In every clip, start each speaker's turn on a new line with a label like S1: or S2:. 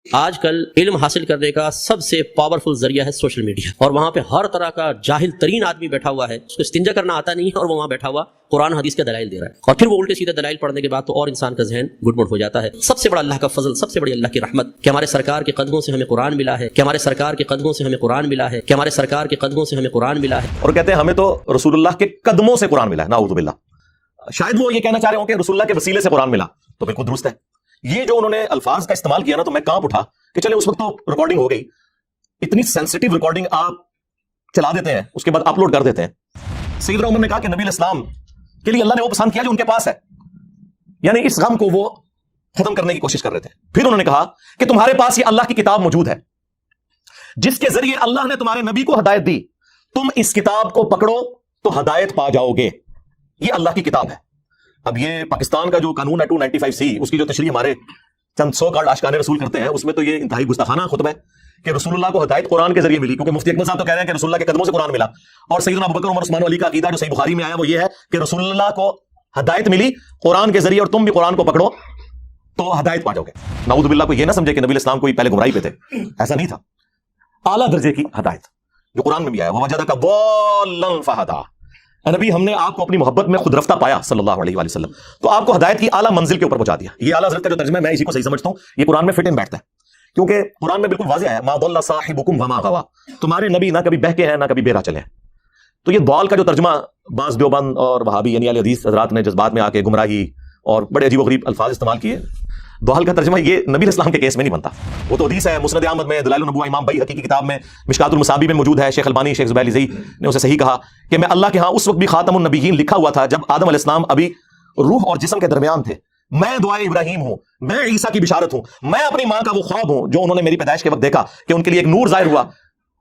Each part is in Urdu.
S1: آج کل علم حاصل کرنے کا سب سے پاورفل ذریعہ ہے سوشل میڈیا، اور وہاں پہ ہر طرح کا جاہل ترین آدمی بیٹھا ہوا ہے، اس کو استنجا کرنا آتا نہیں ہے اور وہ وہاں بیٹھا ہوا قرآن حدیث کے دلائل دے رہا ہے، اور پھر وہ الٹے سیدھے دلائل پڑھنے کے بعد تو اور انسان کا ذہن گڑبڑ ہو جاتا ہے۔ سب سے بڑا اللہ کا فضل، سب سے بڑی اللہ کی رحمت کہ ہمارے سرکار کے قدموں سے ہمیں قرآن ملا ہے، کہ ہمارے سرکار کے قدموں سے ہمیں قرآن ملا ہے، کہ ہمارے سرکار کے قدموں سے ہمیں قرآن ملا ہے۔
S2: اور کہتے ہیں ہمیں تو رسول اللہ کے قدموں سے قرآن ملا ہے، نعوذ باللہ۔ شاید وہ یہ کہنا چاہ رہے ہوں کہ رسول اللہ کے وسیلے سے قرآن ملا، تو بالکل درست ہے۔ یہ جو انہوں نے الفاظ کا استعمال کیا نا، تو میں کانپ اٹھا کہ چلے اس وقت تو ریکارڈنگ ہو گئی، اتنی سینسٹیو ریکارڈنگ آپ چلا دیتے ہیں، اس کے بعد اپلوڈ کر دیتے ہیں۔ سیدنا عمر نے کہا کہ نبی الاسلام کے لیے اللہ نے وہ پسند کیا جو ان کے پاس ہے، یعنی اس غم کو وہ ختم کرنے کی کوشش کر رہے تھے۔ پھر انہوں نے کہا کہ تمہارے پاس یہ اللہ کی کتاب موجود ہے جس کے ذریعے اللہ نے تمہارے نبی کو ہدایت دی، تم اس کتاب کو پکڑو تو ہدایت پا جاؤ گے۔ یہ اللہ کی کتاب ہے۔ اب یہ پاکستان کا جو قانون ہے 295C، اس کی جو تشریح ہمارے چند سو کارڈ عاشقان رسول کرتے ہیں، اس میں تو یہ انتہائی گستاخانہ خطبہ ہے کہ رسول اللہ کو ہدایت قرآن کے ذریعے ملی، کیونکہ مفتی اکمل صاحب تو کہہ رہے ہیں کہ رسول اللہ کے قدموں سے قرآن ملا، اور سیدنا ابوبکر عمر عثمان علی کا عقیدہ جو صحیح بخاری میں آیا وہ یہ ہے کہ رسول اللہ کو ہدایت ملی قرآن کے ذریعے، اور تم بھی قرآن کو پکڑو تو ہدایت پا جاؤ گے۔ نعوذ باللہ کوئی یہ نہ سمجھے کہ نبی اسلام کوئی پہلے گمراہی پہ تھے، ایسا نہیں تھا۔ اعلیٰ درجے کی ہدایت جو قرآن میں بھی آیا، وَوَجَدَكَ ضَالًّا فَهَدَىٰ۔ نبی ہم نے آپ کو اپنی محبت میں خود رفتہ پایا صلی اللہ علیہ وآلہ وسلم، تو آپ کو ہدایت کی اعلیٰ منزل کے اوپر پہنچا دیا۔ یہ اعلیٰ حضرت کا جو ترجمہ ہے میں اسی کو صحیح سمجھتا ہوں، یہ قرآن میں فٹ ان بیٹھتا ہے، کیونکہ قرآن میں بالکل واضح ہے ما ضل صاحبکم وما غوا، تمہارے نبی نہ کبھی بہکے ہیں نہ کبھی بہرا چلے ہیں۔ تو یہ ضال کا جو ترجمہ بعض دیوبند اور وہابی یعنی اہل حدیث حضرات نے جذبات میں آ کے گمراہی اور بڑے عجیب و غریب الفاظ استعمال کیے، ضال کا ترجمہ یہ نبی اسلام کے کیس میں نہیں بنتا۔ وہ تو حدیث ہے، مسند احمد میں، دلائل النبوہ امام بیہقی کی کتاب میں، مشکات المصابیح میں موجود ہے۔ شیخ البانی، شیخ زبیر علی نے اسے صحیح کہا کہ میں اللہ کے ہاں اس وقت بھی خاتم النبیین لکھا ہوا تھا جب آدم علیہ السلام ابھی روح اور جسم کے درمیان تھے۔ میں دعائے ابراہیم ہوں، میں عیسیٰ کی بشارت ہوں، میں اپنی ماں کا وہ خواب ہوں جو انہوں نے میری پیدائش کے وقت دیکھا کہ ان کے لیے ایک نور ظاہر ہوا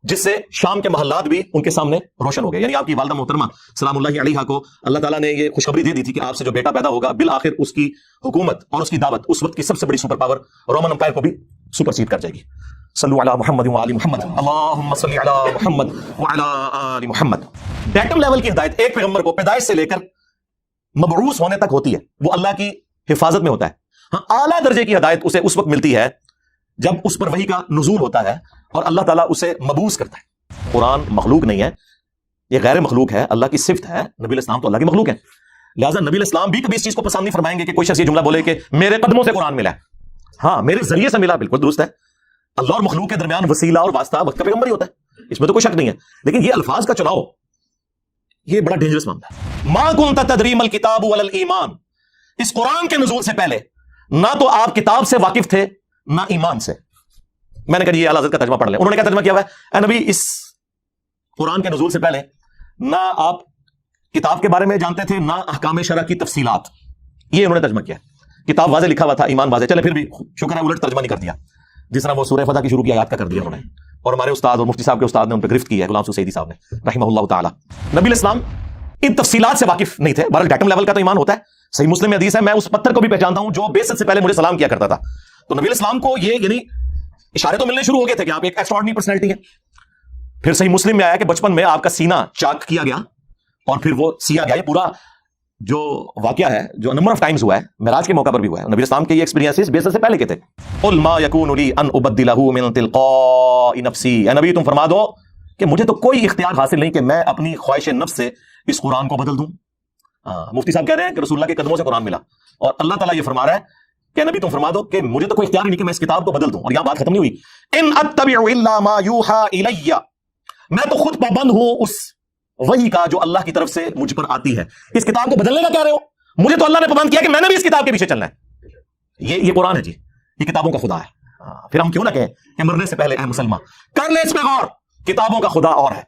S2: جس سے شام کے محلات بھی ان کے سامنے روشن ہو گئے۔ یعنی آپ کی والدہ محترمہ سلام اللہ علیہا کو اللہ تعالیٰ نے یہ خوشخبری دے دی تھی کہ آپ سے جو بیٹا پیدا ہوگا بالآخر اس کی حکومت اور اس کی دعوت اس وقت کی سب سے بڑی سپر پاور رومن امپائر کو بھی سپرسیڈ کر جائے گی۔ صلو علی محمد و آل محمد، اللہم صلی علی محمد و علی آل محمد۔ ڈیٹم لیول کی ہدایت ایک پیغمبر کو پیدائش سے لے کر مبعوث ہونے تک ہوتی ہے، وہ اللہ کی حفاظت میں ہوتا ہے۔ ہاں، اعلیٰ درجے کی ہدایت اسے اس وقت ملتی ہے جب اس پر وحی کا نزول ہوتا ہے اور اللہ تعالیٰ اسے مبعوث کرتا ہے۔ قرآن مخلوق نہیں ہے، یہ غیر مخلوق ہے، اللہ کی صفت ہے۔ نبی الاسلام تو اللہ کی مخلوق ہے، لہٰذا نبی الاسلام بھی کبھی اس چیز کو پسند نہیں فرمائیں گے کہ کوئی شخص یہ جملہ بولے کہ میرے قدموں سے قرآن ملا ہے۔ ہاں، میرے ذریعے سے ملا، بالکل درست ہے۔ اللہ اور مخلوق کے درمیان وسیلہ اور واسطہ وقت کا پیغمبر ہی ہوتا ہے، اس میں تو کوئی شک نہیں ہے، لیکن یہ الفاظ کا چناؤ یہ بڑا ڈینجرس معاملہ ہے۔ ما کنت تدری ما الکتاب ولا الایمان، اس قرآن کے نزول سے پہلے نہ تو آپ کتاب سے واقف تھے نہ ایمان سے۔ میں نے کہا یہ اعلیٰ حضرت کا ترجمہ پڑھ لیں، انہوں نے کیا ترجمہ کیا ہوا ہے؟ اے نبی، اس قرآن کے نزول سے پہلے نہ آپ کتاب کے بارے میں جانتے تھے نہ احکام شرع کی تفصیلات، یہ انہوں نے ترجمہ کیا۔ کتاب واضح لکھا ہوا تھا، ایمان واضح، چلے پھر بھی شکر ہے الٹ ترجمہ نہیں کر دیا، جس طرح وہ سورہ فتح کی شروع کی آیات کا کر دیا انہوں نے، اور ہمارے استاد اور مفتی صاحب کے استاد نے ان پہ گرفت کی ہے، غلام سعیدی صاحب نے رحمہ اللہ تعالی۔ نبی الاسلام ان تفصیلات سے واقف نہیں تھے، بہرحال ڈیٹم لیول کا تو ایمان ہوتا ہے۔ صحیح مسلم میں حدیث ہے، میں اس پتھر کو بھی پہچانتا ہوں جو بعثت سے پہلے مجھے سلام کیا کرتا تھا۔ تو نبی الاسلام کو یہ یعنی اشارے تو ملنے شروع ہو گئے تھے کہ آپ ایک ایکسٹراڈنری پرسنالٹی ہیں۔ پھر صحیح مسلم میں آیا کہ بچپن میں آپ کا سینہ چاک کیا گیا اور پھر وہ سیا گیا۔ یہ پورا جو واقعہ ہے جو نمبر آف ٹائمز ہوا ہے، معراج کے موقع پر بھی ہوا ہے، نبی اسلام کے یہ ایکسپیرینسز بعثت سے پہلے کے تھے۔ قل ما یکون لی ان ابدلہ من تلقاء نفسی، اے نبی تم فرما دو کہ مجھے تو کوئی اختیار حاصل نہیں کہ میں اپنی خواہش نفس سے اس قرآن کو بدل دوں۔ مفتی صاحب کہہ رہے ہیں کہ رسول اللہ کے قدموں سے قرآن ملا، اور اللہ تعالیٰ یہ فرما رہا ہے کہ نبی تم فرما دو کہ مجھے تو کوئی اختیار نہیں کہ میں اس کتاب کو بدل دوں۔ اور یہاں بات ختم نہیں ہوئی، ان اتبع الا ما یوحى الی، میں تو خود پابند ہوں اس وحی کا جو اللہ کی طرف سے مجھ پر آتی ہے۔ اس کتاب کو بدلنے کا کہہ رہے ہو؟ مجھے تو اللہ نے پابند کیا کہ میں نے بھی اس کتاب کے پیچھے چلنا ہے۔ یہ قرآن ہے جی، یہ کتابوں کا خدا ہے۔ پھر ہم کیوں نہ کہیں کہ مرنے سے پہلے اے مسلمان کر لے اس پہ غور، کتابوں کا خدا اور ہے،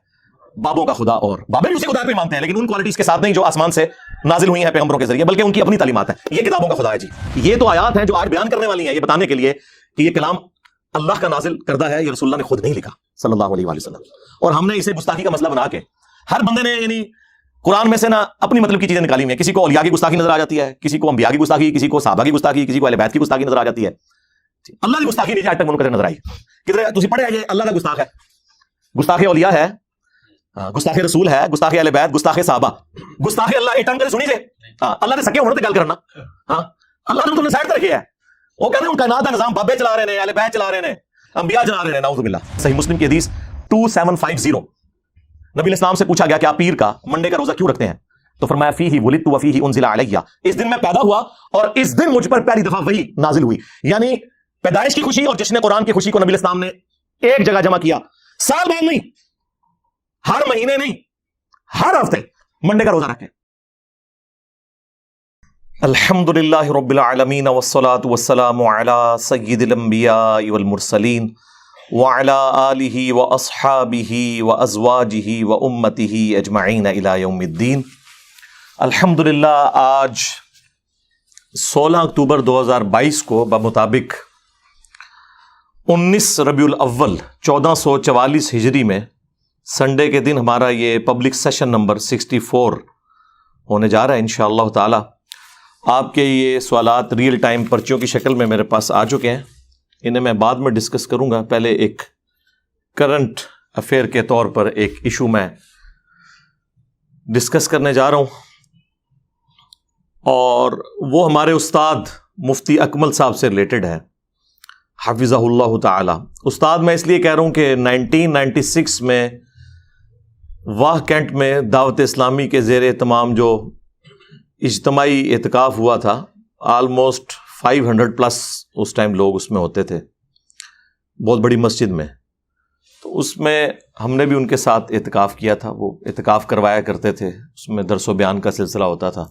S2: بابوں کا خدا اور، بابے بھی اسی خدا پہ مانتے ہیں لیکن ان کوالٹیز کے ساتھ نہیں جو آسمان سے نازل ہوئی ہیں پیغمبروں کے ذریعے، بلکہ ان کی اپنی تعلیمات ہیں۔ یہ کتابوں کا خدا ہے جی۔ یہ تو آیات ہیں جو آج بیان کرنے والی ہیں، یہ بتانے کے لیے کہ یہ کلام اللہ کا نازل کردہ ہے، یہ رسول اللہ نے خود نہیں لکھا صلی اللہ علیہ وآلہ وسلم، اور ہم نے اسے گستاخی کا مسئلہ بنا کے ہر بندے نے یعنی قرآن میں سے نہ اپنی مطلب کی چیزیں نکالی ہوئی ہیں۔ کسی کو اولیاء کی گستاخی نظر آ جاتی ہے، کسی کو انبیاء کی گستاخی، کسی کو صحابہ کی گستاخی، کسی کو اہل بیت کی گستاخی نظر آ جاتی ہے۔ اللہ کی گستاخی نہیں آج تک منقطع نظر آئی۔ کدھر تسی پڑھے یہ اللہ کا گستاخ ہے، گستاخ اولیاء ہے، گستاخ رسول ہے، گستاخ اہل بیت، گستاخ صحابہ، گستاخ اللہ۔ ایک ٹنگ کرے سنی سے اللہ نے سکے ہونے تے گل کرنا، ہاں اللہ نے تم نے سائڈ تے رکھے ہے، وہ کہہ رہے ہیں ان کائنات کا نظام بابے چلا رہے ہیں، اہل بیت چلا رہے ہیں، انبیاء چلا رہے ہیں، نعوذ باللہ۔ صحیح مسلم کی حدیث 2750، نبی علیہ السلام سے پوچھا گیا کہ آپ پیر کا منڈے کا روزہ کیوں رکھتے ہیں؟ تو فرمایا فیہ ولدت وفیہ انزل علیہ، اس دن میں پیدا ہوا اور اس دن مجھ پر پہلی دفعہ وحی نازل ہوئی۔ یعنی پیدائش کی خوشی اور جشن قرآن کی خوشی کو نبی علیہ السلام نے ایک جگہ جمع کیا، سال بعد نہیں، ہر مہینے نہیں، ہر ہفتے منڈے کا روزہ رکھیں۔ الحمدللہ رب العالمین والصلاة والسلام علی سید الانبیاء والمرسلین وعلی آلہ واصحابہ وازواجہ وامتہ اجمعین الی یوم الدین۔ الحمدللہ آج 16 اکتوبر 2022 کو بمطابق 19 ربیع الاول 1444 ہجری میں سنڈے کے دن ہمارا یہ پبلک سیشن نمبر 64 ہونے جا رہا ہے انشاءاللہ تعالی۔ آپ کے یہ سوالات ریئل ٹائم پرچیوں کی شکل میں میرے پاس آ چکے ہیں، انہیں میں بعد میں ڈسکس کروں گا۔ پہلے ایک کرنٹ افیئر کے طور پر ایک ایشو میں ڈسکس کرنے جا رہا ہوں، اور وہ ہمارے استاد مفتی اکمل صاحب سے ریلیٹڈ ہے، حفظہ اللہ تعالی۔ استاد میں اس لیے کہہ رہا ہوں کہ 1996 میں واہ کینٹ میں دعوت اسلامی کے زیر اہتمام جو اجتماعی اعتکاف ہوا تھا، آلموسٹ 500 پلس اس ٹائم لوگ اس میں ہوتے تھے، بہت بڑی مسجد میں۔ تو اس میں ہم نے بھی ان کے ساتھ اعتکاف کیا تھا، وہ اعتکاف کروایا کرتے تھے، اس میں درس و بیان کا سلسلہ ہوتا تھا۔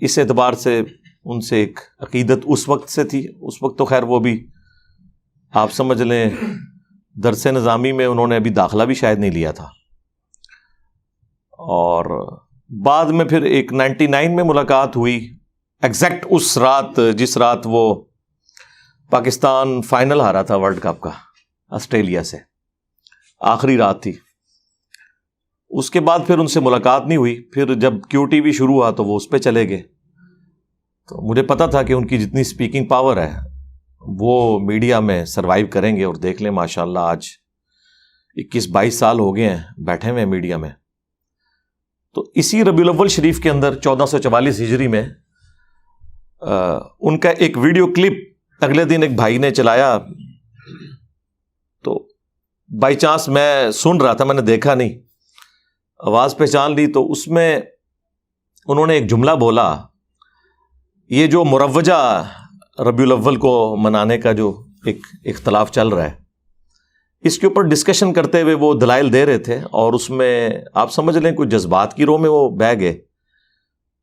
S2: اس اعتبار سے ان سے ایک عقیدت اس وقت سے تھی، اس وقت تو خیر وہ بھی آپ سمجھ لیں درس نظامی میں انہوں نے ابھی داخلہ بھی شاید نہیں لیا تھا، اور بعد میں پھر ایک 99 میں ملاقات ہوئی، ایگزیکٹ اس رات جس رات وہ پاکستان فائنل ہارا تھا ورلڈ کپ کا آسٹریلیا سے، آخری رات تھی۔ اس کے بعد پھر ان سے ملاقات نہیں ہوئی۔ پھر جب کیو ٹی وی شروع ہوا تو وہ اس پہ چلے گئے، تو مجھے پتا تھا کہ ان کی جتنی سپیکنگ پاور ہے وہ میڈیا میں سروائیو کریں گے، اور دیکھ لیں ماشاءاللہ آج 21-22 سال ہو گئے ہیں بیٹھے ہوئے میڈیا میں۔ تو اسی ربیع الاول شریف کے اندر 1444 ہجری میں ان کا ایک ویڈیو کلپ اگلے دن ایک بھائی نے چلایا، تو بائی چانس میں سن رہا تھا، میں نے دیکھا نہیں، آواز پہچان لی۔ تو اس میں انہوں نے ایک جملہ بولا، یہ جو مروجہ ربیع الاول کو منانے کا جو ایک اختلاف چل رہا ہے، اس کے اوپر ڈسکشن کرتے ہوئے وہ دلائل دے رہے تھے، اور اس میں آپ سمجھ لیں کوئی جذبات کی رو میں وہ بہہ گئے۔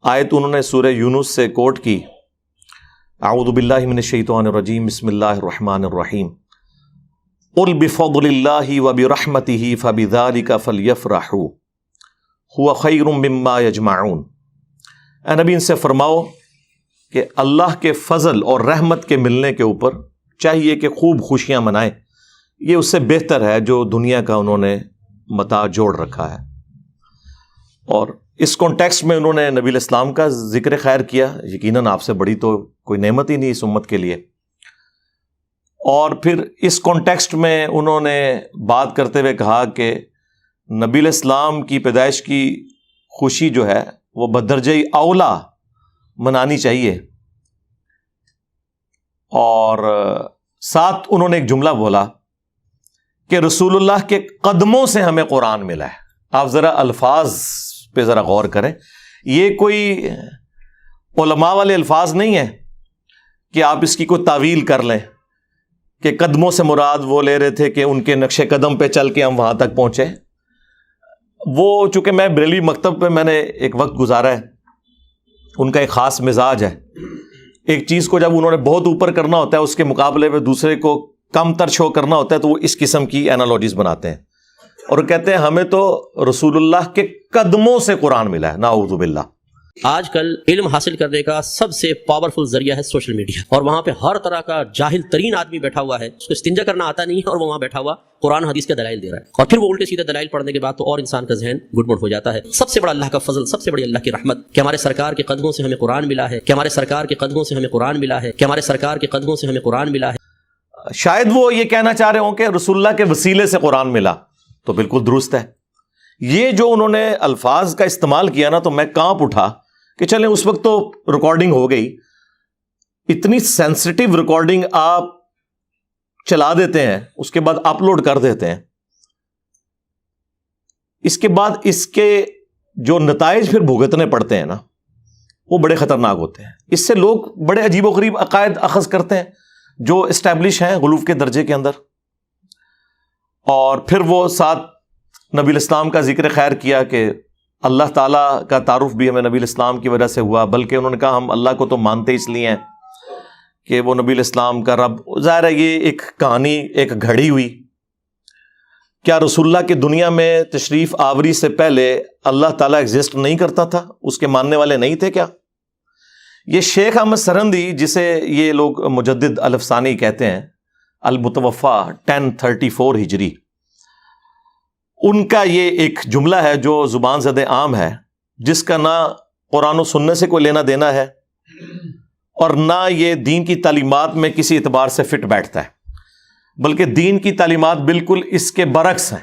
S2: آیت انہوں نے سورہ یونس سے کوٹ کی، اعوذ باللہ من الشیطان الرجیم، بسم اللہ الرحمن الرحیم، قل بفضل اللہ وبرحمتہ فبذلک فلیفرحوا هو خیر مما یجمعون۔ اے نبی ان سے فرماؤ کہ اللہ کے فضل اور رحمت کے ملنے کے اوپر چاہیے کہ خوب خوشیاں منائیں، یہ اس سے بہتر ہے جو دنیا کا انہوں نے متاع جوڑ رکھا ہے۔ اور اس کانٹیکسٹ میں انہوں نے نبی علیہ السلام کا ذکر خیر کیا، یقیناً آپ سے بڑی تو کوئی نعمت ہی نہیں اس امت کے لیے۔ اور پھر اس کانٹیکسٹ میں انہوں نے بات کرتے ہوئے کہا کہ نبی علیہ السلام کی پیدائش کی خوشی جو ہے وہ بدرجہ اولا منانی چاہیے، اور ساتھ انہوں نے ایک جملہ بولا کہ رسول اللہ کے قدموں سے ہمیں قرآن ملا ہے۔ آپ ذرا الفاظ پہ ذرا غور کریں، یہ کوئی علماء والے الفاظ نہیں ہیں کہ آپ اس کی کوئی تعویل کر لیں کہ قدموں سے مراد وہ لے رہے تھے کہ ان کے نقش قدم پہ چل کے ہم وہاں تک پہنچے۔ وہ چونکہ میں بریلوی مکتب پہ میں نے ایک وقت گزارا ہے، ان کا ایک خاص مزاج ہے، ایک چیز کو جب انہوں نے بہت اوپر کرنا ہوتا ہے اس کے مقابلے میں دوسرے کو کم تر شو کرنا ہوتا ہے، تو وہ اس قسم کی اینالوجیز بناتے ہیں، اور کہتے ہیں ہمیں تو رسول اللہ کے قدموں سے قرآن ملا ہے، نعوذ باللہ۔
S1: آج کل علم حاصل کرنے کا سب سے پاورفل ذریعہ ہے سوشل میڈیا، اور وہاں پہ ہر طرح کا جاہل ترین آدمی بیٹھا ہوا ہے، اس کو استنجا کرنا آتا نہیں ہے، اور وہ وہاں بیٹھا ہوا قرآن حدیث کے دلائل دے رہا ہے، اور پھر وہ الٹے سیدھے دلائل پڑھنے کے بعد تو اور انسان کا ذہن گڑبڑ ہو جاتا ہے۔ سب سے بڑا اللہ کا فضل، سب سے بڑی اللہ کی رحمت کہ ہمارے سرکار کے قدموں سے ہمیں قرآن ملا ہے، کہ ہمارے سرکار کے قدموں سے ہمیں قرآن ملا ہے، کہ ہمارے سرکار کے قدموں سے ہمیں قرآن ملا ہے۔
S2: شاید وہ یہ کہنا چاہ رہے ہوں کہ رسول اللہ کے وسیلے سے قرآن ملا، تو بالکل درست ہے۔ یہ جو انہوں نے الفاظ کا استعمال کیا نا، تو میں کانپ اٹھا کہ چلیں اس وقت تو ریکارڈنگ ہو گئی، اتنی سینسٹیو ریکارڈنگ آپ چلا دیتے ہیں، اس کے بعد اپلوڈ کر دیتے ہیں، اس کے بعد اس کے جو نتائج پھر بھگتنے پڑتے ہیں نا، وہ بڑے خطرناک ہوتے ہیں۔ اس سے لوگ بڑے عجیب و غریب عقائد اخذ کرتے ہیں جو اسٹیبلش ہیں غلوف کے درجے کے اندر، اور پھر وہ ساتھ نبی الاسلام کا ذکر خیر کیا کہ اللہ تعالیٰ کا تعارف بھی ہمیں نبی الاسلام کی وجہ سے ہوا، بلکہ انہوں نے کہا ہم اللہ کو تو مانتے اس لیے ہیں کہ وہ نبی الاسلام کا رب۔ ظاہر ہے یہ ایک کہانی، ایک گھڑی ہوئی۔ کیا رسول اللہ کی دنیا میں تشریف آوری سے پہلے اللہ تعالیٰ ایگزسٹ نہیں کرتا تھا؟ اس کے ماننے والے نہیں تھے کیا؟ یہ شیخ احمد سرہندی، جسے یہ لوگ مجدد الافسانی کہتے ہیں، المتوفا 1034 ہجری، ان کا یہ ایک جملہ ہے جو زبان زد عام ہے، جس کا نہ قرآن و سنت سے کوئی لینا دینا ہے اور نہ یہ دین کی تعلیمات میں کسی اعتبار سے فٹ بیٹھتا ہے، بلکہ دین کی تعلیمات بالکل اس کے برعکس ہیں۔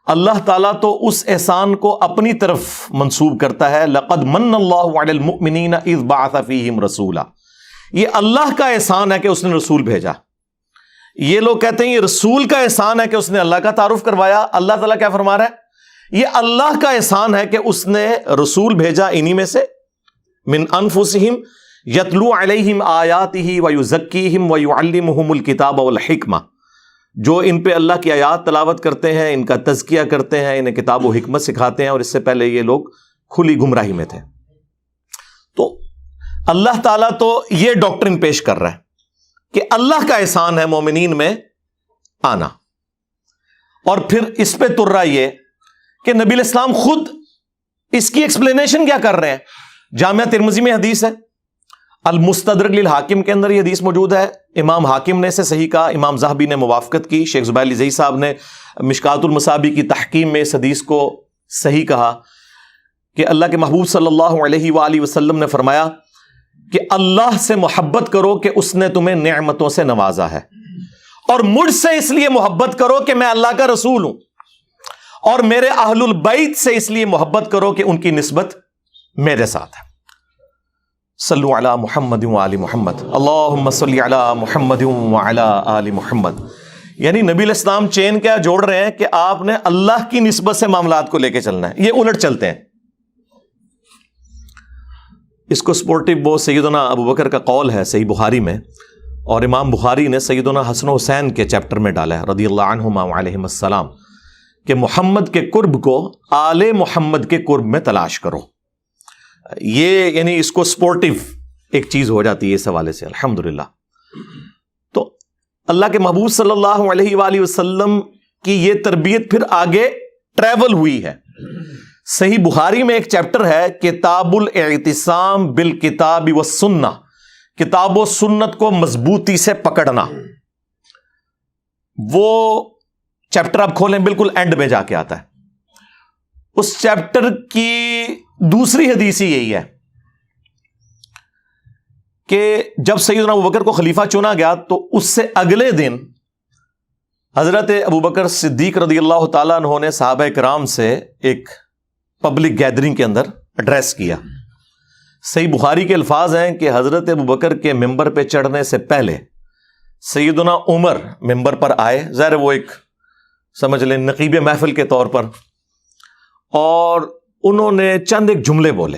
S2: اللہ تعالیٰ تو اس احسان کو اپنی طرف منسوب کرتا ہے، لقد من اللہ علی المؤمنین اذ بعث فیہم رسولا، یہ اللہ کا احسان ہے کہ اس نے رسول بھیجا۔ یہ لوگ کہتے ہیں یہ رسول کا احسان ہے کہ اس نے اللہ کا تعارف کروایا۔ اللہ تعالیٰ کیا فرما رہا ہے؟ یہ اللہ کا احسان ہے کہ اس نے رسول بھیجا انہی میں سے، من انفسہم یتلو علیہم آیاتہ ویزکیہم ویعلمہم الکتاب والحکمہ، جو ان پہ اللہ کی آیات تلاوت کرتے ہیں، ان کا تزکیہ کرتے ہیں، انہیں کتاب و حکمت سکھاتے ہیں، اور اس سے پہلے یہ لوگ کھلی گمراہی میں تھے۔ تو اللہ تعالیٰ تو یہ ڈاکٹرن پیش کر رہا ہے کہ اللہ کا احسان ہے مومنین میں آنا، اور پھر اس پہ ترا یہ کہ نبی الاسلام خود اس کی ایکسپلینیشن کیا کر رہے ہیں۔ جامعہ ترمذی میں حدیث ہے، المستدرک للحاکم کے اندر یہ حدیث موجود ہے، امام حاکم نے اسے صحیح کہا، امام ذہبی نے موافقت کی، شیخ زبیر علی صاحب نے مشکات المصابیح کی تحکیم میں اس حدیث کو صحیح کہا کہ اللہ کے محبوب صلی اللہ علیہ وآلہ وسلم نے فرمایا کہ اللہ سے محبت کرو کہ اس نے تمہیں نعمتوں سے نوازا ہے، اور مجھ سے اس لیے محبت کرو کہ میں اللہ کا رسول ہوں، اور میرے اہل البیت سے اس لیے محبت کرو کہ ان کی نسبت میرے ساتھ ہے۔ صلو علی محمد وآل محمد، اللہم صلی علی محمد وعلی آل محمد۔ یعنی نبی الاسلام چین کیا جوڑ رہے ہیں کہ آپ نے اللہ کی نسبت سے معاملات کو لے کے چلنا ہے، یہ الٹ چلتے ہیں۔ اس کو سپورٹیو وہ سیدنا ابو بکر کا قول ہے صحیح بخاری میں، اور امام بخاری نے سیدنا حسن و حسین کے چیپٹر میں ڈالا ہے رضی اللہ عنہما وعلیہم السلام، کہ محمد کے قرب کو آل محمد کے قرب میں تلاش کرو۔ یہ یعنی اس کو سپورٹیو ایک چیز ہو جاتی ہے اس حوالے سے، الحمدللہ۔ تو اللہ کے محبوب صلی اللہ علیہ وآلہ وسلم کی یہ تربیت پھر آگے ٹریول ہوئی ہے۔ صحیح بخاری میں ایک چیپٹر ہے کتاب الاعتصام بالکتاب والسنہ، کتاب و سنت کو مضبوطی سے پکڑنا۔ وہ چیپٹر آپ کھولیں بالکل اینڈ میں جا کے آتا ہے۔ اس چیپٹر کی دوسری حدیث ہی یہی ہے کہ جب سیدنا ابوبکر کو خلیفہ چنا گیا تو اس سے اگلے دن حضرت ابوبکر صدیق رضی اللہ تعالیٰ عنہ نے صحابہ کرام سے ایک پبلک گیدرنگ کے اندر ایڈریس کیا۔ صحیح بخاری کے الفاظ ہیں کہ حضرت ابوبکر کے ممبر پہ چڑھنے سے پہلے سیدنا عمر ممبر پر آئے، ظاہر وہ ایک سمجھ لیں نقیب محفل کے طور پر، اور انہوں نے چند ایک جملے بولے۔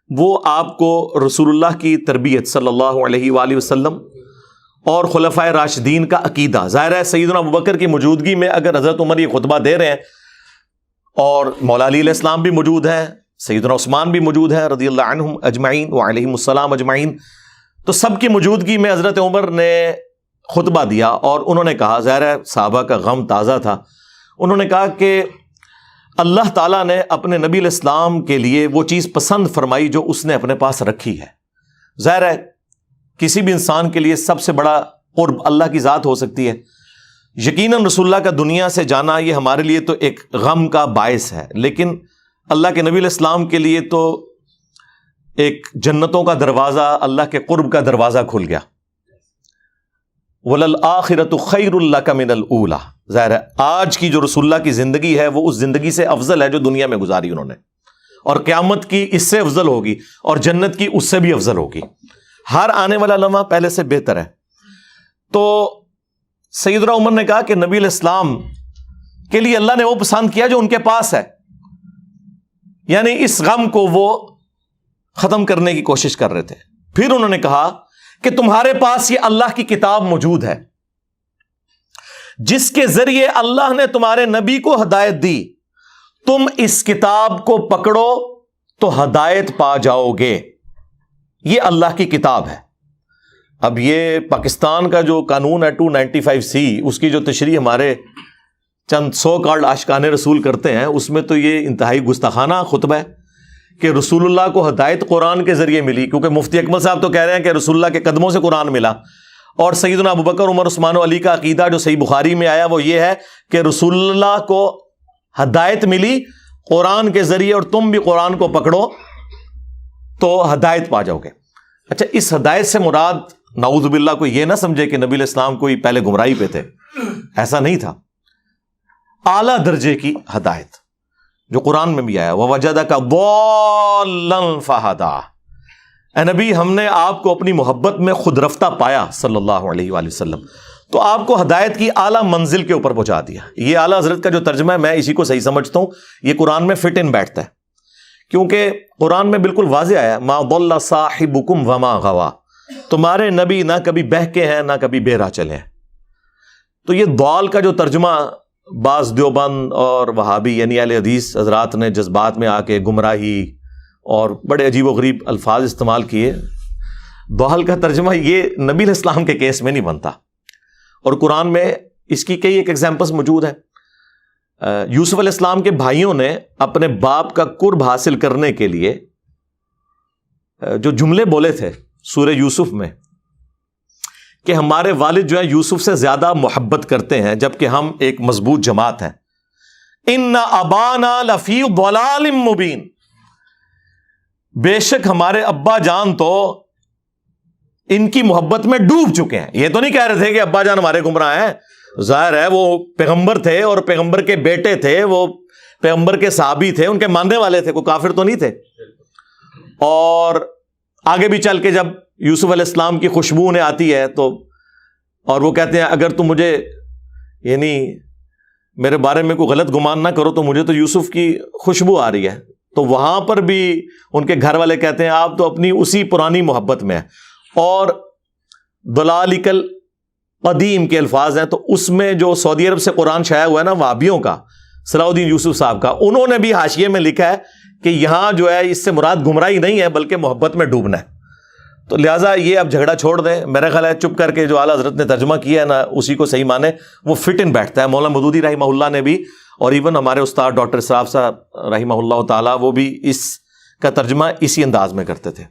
S2: وہ آپ کو رسول اللہ کی تربیت صلی اللہ علیہ وآلہ وسلم اور خلفائے راشدین کا عقیدہ، ظاہر ہے سیدنا ابوبکر کی موجودگی میں اگر حضرت عمر یہ خطبہ دے رہے ہیں اور مولا علی علیہ السلام بھی موجود ہیں، سیدنا عثمان بھی موجود ہیں رضی اللہ عنہم اجمعین وعلیہم السلام اجمعین، تو سب کی موجودگی میں حضرت عمر نے خطبہ دیا، اور انہوں نے کہا، ظاہر ہے صحابہ کا غم تازہ تھا، انہوں نے کہا کہ اللہ تعالیٰ نے اپنے نبی علیہ السلام کے لیے وہ چیز پسند فرمائی جو اس نے اپنے پاس رکھی ہے۔ ظاہر ہے کسی بھی انسان کے لیے سب سے بڑا قرب اللہ کی ذات ہو سکتی ہے، یقیناً رسول اللہ کا دنیا سے جانا یہ ہمارے لیے تو ایک غم کا باعث ہے، لیکن اللہ کے نبی علیہ السلام کے لیے تو ایک جنتوں کا دروازہ، اللہ کے قرب کا دروازہ کھل گیا۔ وَلَلْآخِرَةُ خَيْرٌ لَكَ مِنَ الْأُولَى، ظاہر ہے آج کی جو رسول اللہ کی زندگی ہے وہ اس زندگی سے افضل ہے جو دنیا میں گزاری انہوں نے، اور قیامت کی اس سے افضل ہوگی، اور جنت کی اس سے بھی افضل ہوگی۔ ہر آنے والا لمحہ پہلے سے بہتر ہے. تو سیدنا عمر نے کہا کہ نبی علیہ السلام کے لیے اللہ نے وہ پسند کیا جو ان کے پاس ہے، یعنی اس غم کو وہ ختم کرنے کی کوشش کر رہے تھے. پھر انہوں نے کہا کہ تمہارے پاس یہ اللہ کی کتاب موجود ہے جس کے ذریعے اللہ نے تمہارے نبی کو ہدایت دی، تم اس کتاب کو پکڑو تو ہدایت پا جاؤ گے. یہ اللہ کی کتاب ہے. اب یہ پاکستان کا جو قانون ہے 295C، اس کی جو تشریح ہمارے چند سو کارڈ عاشقان رسول کرتے ہیں، اس میں تو یہ انتہائی گستاخانہ خطبہ ہے کہ رسول اللہ کو ہدایت قرآن کے ذریعے ملی، کیونکہ مفتی اکمل صاحب تو کہہ رہے ہیں کہ رسول اللہ کے قدموں سے قرآن ملا. اور سیدنا ابوبکر، عمر، عثمان و علی کا عقیدہ جو صحیح بخاری میں آیا وہ یہ ہے کہ رسول اللہ کو ہدایت ملی قرآن کے ذریعے، اور تم بھی قرآن کو پکڑو تو ہدایت پا جاؤ گے. اچھا، اس ہدایت سے مراد نعوذ باللہ کوئی یہ نہ سمجھے کہ نبی علیہ السلام کوئی پہلے گمراہی پہ تھے، ایسا نہیں تھا. اعلیٰ درجے کی ہدایت جو قرآن میں بھی آیا، وَوَجَدَكَ ضَالًّا فَہَدَىٰ. اے نبی، ہم نے آپ کو اپنی محبت میں خود رفتہ پایا صلی اللہ علیہ وآلہ وسلم، تو آپ کو ہدایت کی اعلیٰ منزل کے اوپر پہنچا دیا. یہ اعلیٰ حضرت کا جو ترجمہ ہے میں اسی کو صحیح سمجھتا ہوں، یہ قرآن میں فٹ ان بیٹھتا ہے، کیونکہ قرآن میں بالکل واضح آیا مَا ضَلَّ صَاحِبُكُمْ وَمَا غَوَىٰ. تمہارے نبی نہ کبھی بہکے ہیں نہ کبھی بہرا چلے ہیں. تو یہ ضال کا جو ترجمہ بعض دیوبند اور وہابی یعنی اہل حدیث حضرات نے جذبات میں آ کے گمراہی اور بڑے عجیب و غریب الفاظ استعمال کیے، ضال کا ترجمہ یہ نبی علیہ السلام کے کیس میں نہیں بنتا. اور قرآن میں اس کی کئی ایک ایگزامپلس موجود ہیں. یوسف علیہ السلام کے بھائیوں نے اپنے باپ کا قرب حاصل کرنے کے لیے جو جملے بولے تھے سورہ یوسف میں کہ ہمارے والد جو ہیں یوسف سے زیادہ محبت کرتے ہیں جبکہ ہم ایک مضبوط جماعت ہیں. ان ابانا لفی ضلال مبین. بے شک ہمارے ابا جان تو ان کی محبت میں ڈوب چکے ہیں. یہ تو نہیں کہہ رہے تھے کہ ابا جان ہمارے گمراہ ہیں، ظاہر ہے وہ پیغمبر تھے اور پیغمبر کے بیٹے تھے، وہ پیغمبر کے صحابی تھے، ان کے ماننے والے تھے، کوئی کافر تو نہیں تھے. اور آگے بھی چل کے جب یوسف علیہ السلام کی خوشبو انہیں آتی ہے تو اور وہ کہتے ہیں اگر تم مجھے یعنی میرے بارے میں کوئی غلط گمان نہ کرو تو مجھے تو یوسف کی خوشبو آ رہی ہے. تو وہاں پر بھی ان کے گھر والے کہتے ہیں آپ تو اپنی اسی پرانی محبت میں ہیں. اور ضلالک القدیم کے الفاظ ہیں، تو اس میں جو سعودی عرب سے قرآن شائع ہوا ہے نا وہابیوں کا، صلاح الدین یوسف صاحب کا، انہوں نے بھی حاشیے میں لکھا ہے کہ یہاں جو ہے اس سے مراد گمراہی نہیں ہے بلکہ محبت میں ڈوبنا ہے. تو لہٰذا یہ اب جھگڑا چھوڑ دیں. میرا خیال ہے چپ کر کے جو اعلیٰ حضرت نے ترجمہ کیا ہے نا اسی کو صحیح مانے، وہ فٹ ان بیٹھتا ہے. مولانا مودودی رحمہ اللہ نے بھی، اور ایون ہمارے استاد ڈاکٹر اسراف صاحب رحمہ اللہ تعالیٰ، وہ بھی اس کا ترجمہ اسی انداز میں کرتے تھے.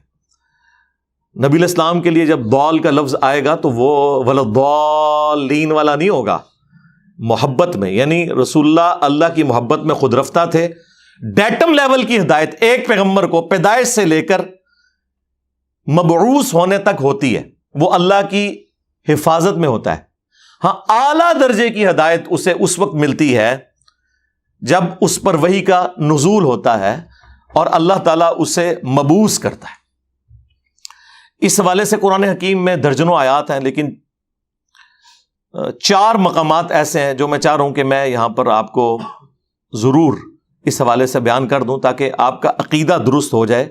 S2: نبی علیہ السلام کے لیے جب ضال کا لفظ آئے گا تو وہ وَلَضَّالِّينَ والا نہیں ہوگا، محبت میں، یعنی رسول اللہ اللہ کی محبت میں خود رفتہ تھے. ڈیٹم لیول کی ہدایت ایک پیغمبر کو پیدائش سے لے کر مبعوث ہونے تک ہوتی ہے، وہ اللہ کی حفاظت میں ہوتا ہے. ہاں، اعلیٰ درجے کی ہدایت اسے اس وقت ملتی ہے جب اس پر وحی کا نزول ہوتا ہے اور اللہ تعالیٰ اسے مبعوث کرتا ہے. اس حوالے سے قرآن حکیم میں درجنوں آیات ہیں، لیکن 4 مقامات ایسے ہیں جو میں چاہ رہا ہوں کہ میں یہاں پر آپ کو ضرور اس حوالے سے بیان کر دوں تاکہ آپ کا عقیدہ درست ہو جائے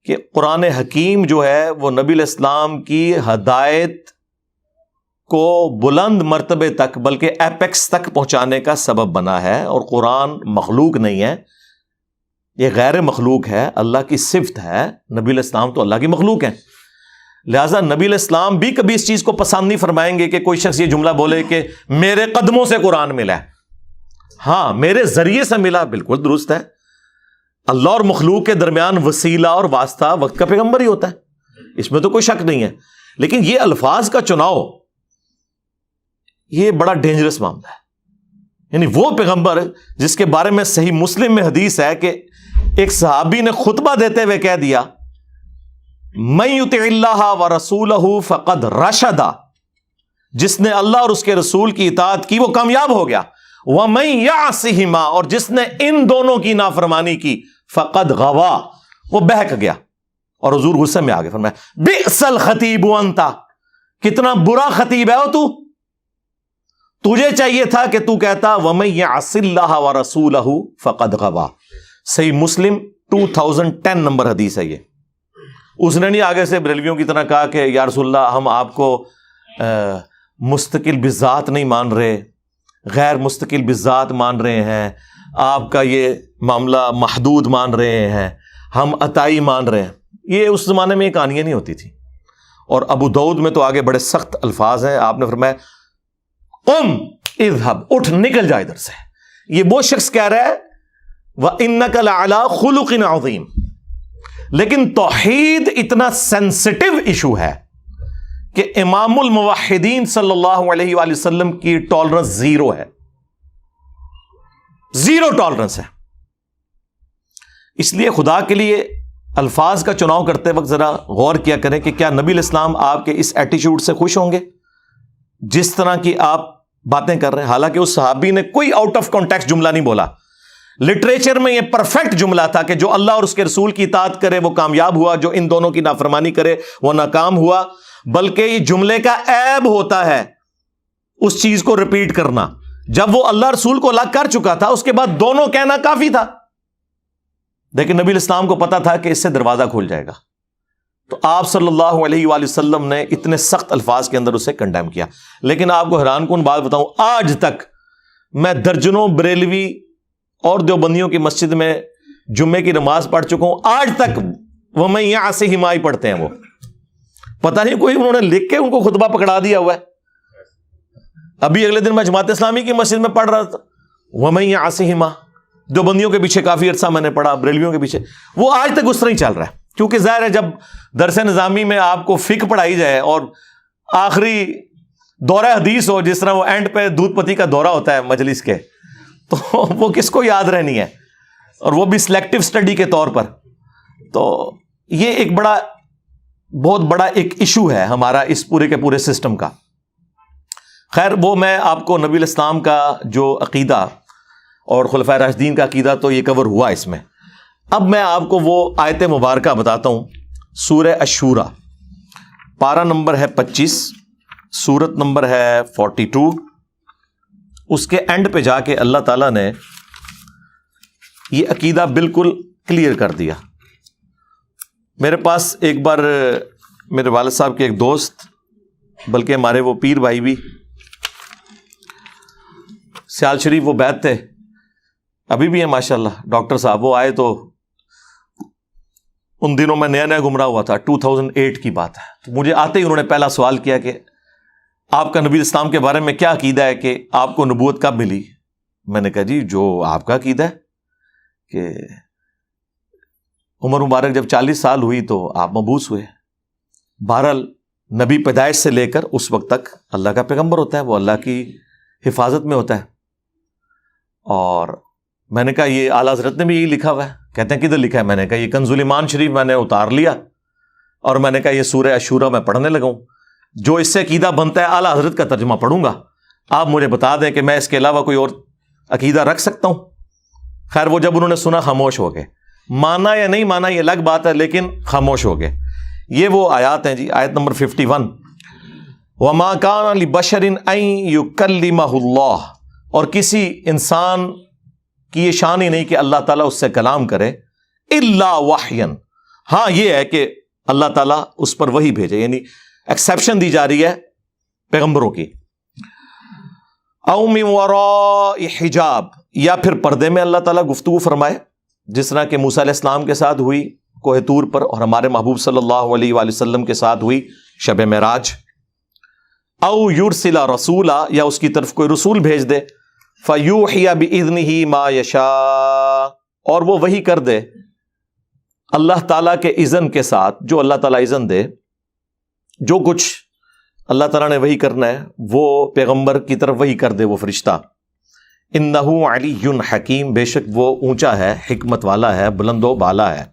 S2: کہ قرآن حکیم جو ہے وہ نبی علیہ السلام کی ہدایت کو بلند مرتبے تک بلکہ ایپیکس تک پہنچانے کا سبب بنا ہے. اور قرآن مخلوق نہیں ہے، یہ غیر مخلوق ہے، اللہ کی صفت ہے. نبی علیہ السلام تو اللہ کی مخلوق ہیں، لہٰذا نبی علیہ السلام بھی کبھی اس چیز کو پسند نہیں فرمائیں گے کہ کوئی شخص یہ جملہ بولے کہ میرے قدموں سے قرآن ملا ہے. ہاں، میرے ذریعے سے ملا، بالکل درست ہے. اللہ اور مخلوق کے درمیان وسیلہ اور واسطہ وقت کا پیغمبر ہی ہوتا ہے، اس میں تو کوئی شک نہیں ہے. لیکن یہ الفاظ کا چناؤ یہ بڑا ڈینجرس معاملہ ہے. یعنی وہ پیغمبر جس کے بارے میں صحیح مسلم میں حدیث ہے کہ ایک صحابی نے خطبہ دیتے ہوئے کہہ دیا مَن یُطِعِ اللَّهَ وَرَسُولَهُ فَقَدْ رَشَدَ، جس نے اللہ اور اس کے رسول کی اطاعت کی وہ کامیاب ہو گیا. وَمَن يَعْصِهِمَا، اور جس نے ان دونوں کی نافرمانی کی فَقَدْ غَوَا، وہ بہک گیا. اور حضور غصے میں آگے فرمایا بئس الخطیب انت، کتنا برا خطیب ہے تو، تجھے چاہیے تھا کہ تو کہتا وَمَن يَعْصِ اللَّهَ وَرَسُولَهُ فَقَدْ غَوَىٰ. صحیح مسلم 2010 نمبر حدیث ہے یہ. اس نے نہیں آگے سے بریلویوں کی طرح کہا کہ یا رسول اللہ ہم آپ کو مستقل بذات نہیں مان رہے، غیر مستقل بذات مان رہے ہیں، آپ کا یہ معاملہ محدود مان رہے ہیں، ہم عطائی مان رہے ہیں. یہ اس زمانے میں یہ کہانیاں نہیں ہوتی تھی. اور ابو داؤد میں تو آگے بڑے سخت الفاظ ہیں. آپ نے فرمایا قم اذهب، اٹھ نکل جا ادھر سے. یہ وہ شخص کہہ رہا ہے وَإِنَّكَ لَعَلَىٰ خُلُقٍ عَظِيمٍ. لیکن توحید اتنا سینسٹیو ایشو ہے کہ امام الموحدین صلی اللہ علیہ وآلہ وسلم کی ٹالرنس زیرو ہے، زیرو ٹالرنس ہے. اس لیے خدا کے لیے الفاظ کا چناؤ کرتے وقت ذرا غور کیا کریں کہ کیا نبی الاسلام آپ کے اس ایٹیچیوڈ سے خوش ہوں گے جس طرح کی آپ باتیں کر رہے ہیں. حالانکہ اس صحابی نے کوئی آؤٹ آف کانٹیکسٹ جملہ نہیں بولا، لٹریچر میں یہ پرفیکٹ جملہ تھا کہ جو اللہ اور اس کے رسول کی اطاعت کرے وہ کامیاب ہوا، جو ان دونوں کی نافرمانی کرے وہ ناکام ہوا. بلکہ یہ جملے کا عیب ہوتا ہے اس چیز کو ریپیٹ کرنا. جب وہ اللہ رسول کو الگ کر چکا تھا اس کے بعد دونوں کہنا کافی تھا، لیکن نبی الاسلام کو پتا تھا کہ اس سے دروازہ کھل جائے گا. تو آپ صلی اللہ علیہ وآلہ وسلم نے اتنے سخت الفاظ کے اندر اسے کنڈیم کیا. لیکن آپ کو حیران کن بات بتاؤں، آج تک میں درجنوں بریلوی اور دیوبندیوں کی مسجد میں جمعے کی نماز پڑھ چکا ہوں، آج تک وہ میں یہاں سے ہمائی پڑھتے ہیں. وہ پتہ نہیں کوئی انہوں نے لکھ کے ان کو خطبہ پکڑا دیا ہوا ہے. ابھی اگلے دن میں جماعت اسلامی کی مسجد میں پڑھ رہا تھا وہ میں یہاں سے ہما، دیوبندیوں کے پیچھے کافی عرصہ میں نے پڑھا، بریلویوں کے پیچھے. وہ آج تک اس طرح ہی چل رہا ہے. کیونکہ ظاہر ہے جب درس نظامی میں آپ کو فقہ پڑھائی جائے اور آخری دورہ حدیث ہو، جس طرح وہ اینڈ پہ دودھ پتی کا دورہ ہوتا ہے مجلس کے، تو وہ کس کو یاد رہنی ہے، اور وہ بھی سلیکٹو سٹڈی کے طور پر. تو یہ ایک بہت بڑا ایک ایشو ہے ہمارا اس پورے کے پورے سسٹم کا. خیر وہ میں آپ کو نبی الاسلام کا جو عقیدہ اور خلفائے راشدین کا عقیدہ تو یہ کور ہوا اس میں. اب میں آپ کو وہ آیت مبارکہ بتاتا ہوں. سورہ الشورى، پارہ نمبر ہے 25، سورت نمبر ہے 42. اس کے اینڈ پہ جا کے اللہ تعالیٰ نے یہ عقیدہ بالکل کلیئر کر دیا. میرے پاس ایک بار میرے والد صاحب کے ایک دوست، بلکہ ہمارے وہ پیر بھائی بھی سیال شریف وہ بیت تھے، ابھی بھی ہیں ماشاءاللہ، ڈاکٹر صاحب. وہ آئے تو ان دنوں میں نیا گمراہ ہوا تھا، 2008 کی بات ہے. تو مجھے آتے ہی انہوں نے پہلا سوال کیا کہ آپ کا نبی اسلام کے بارے میں کیا عقیدہ ہے کہ آپ کو نبوت کب ملی؟ میں نے کہا جی جو آپ کا عقیدہ ہے کہ عمر مبارک جب 40 سال ہوئی تو آپ مبعوث ہوئے. بہرحال نبی پیدائش سے لے کر اس وقت تک اللہ کا پیغمبر ہوتا ہے، وہ اللہ کی حفاظت میں ہوتا ہے. اور میں نے کہا یہ اعلیٰ حضرت نے بھی یہی لکھا ہوا ہے. کہتے ہیں کدھر لکھا ہے؟ میں نے کہا یہ کنز الایمان شریف میں نے اتار لیا اور میں نے کہا یہ سورہ الشورى میں پڑھنے لگا ہوں. جو اس سے عقیدہ بنتا ہے اعلیٰ حضرت کا ترجمہ پڑھوں گا، آپ مجھے بتا دیں کہ میں اس کے علاوہ کوئی اور عقیدہ رکھ سکتا ہوں. خیر وہ جب انہوں نے سنا خاموش ہو گئے. مانا یا نہیں مانا یہ الگ بات ہے، لیکن خاموش ہو گئے. یہ وہ آیات ہیں جی، آیت نمبر 51، وَمَا كَانَ لِبَشَرٍ أَن يُكَلِّمَهُ اللَّهُ، اور کسی انسان کی یہ شان ہی نہیں کہ اللہ تعالیٰ اس سے کلام کرے، إِلَّا وَحْيًا، ہاں یہ ہے کہ اللہ تعالیٰ اس پر وحی بھیجے، یعنی ایکسیپشن دی جا رہی ہے پیغمبروں کی. أَوْ مِن وَرَاءِ حِجَاب، یا پھر پردے میں اللہ تعالیٰ گفتگو فرمائے، جس طرح کہ موسیٰ علیہ السلام کے ساتھ ہوئی کوہ طور پر، اور ہمارے محبوب صلی اللہ علیہ وآلہ وسلم کے ساتھ ہوئی شب معراج. او یرسل رسولا، یا اس کی طرف کوئی رسول بھیج دے، فیوحی بإذنہ ما یشاء، اور وہ وحی کر دے اللہ تعالیٰ کے اذن کے ساتھ، جو اللہ تعالیٰ اذن دے. جو کچھ اللہ تعالیٰ نے وحی کرنا ہے وہ پیغمبر کی طرف وحی کر دے وہ فرشتہ. انہ علی حکیم، بے شک وہ اونچا ہے، حکمت والا ہے، بلند و بالا ہے.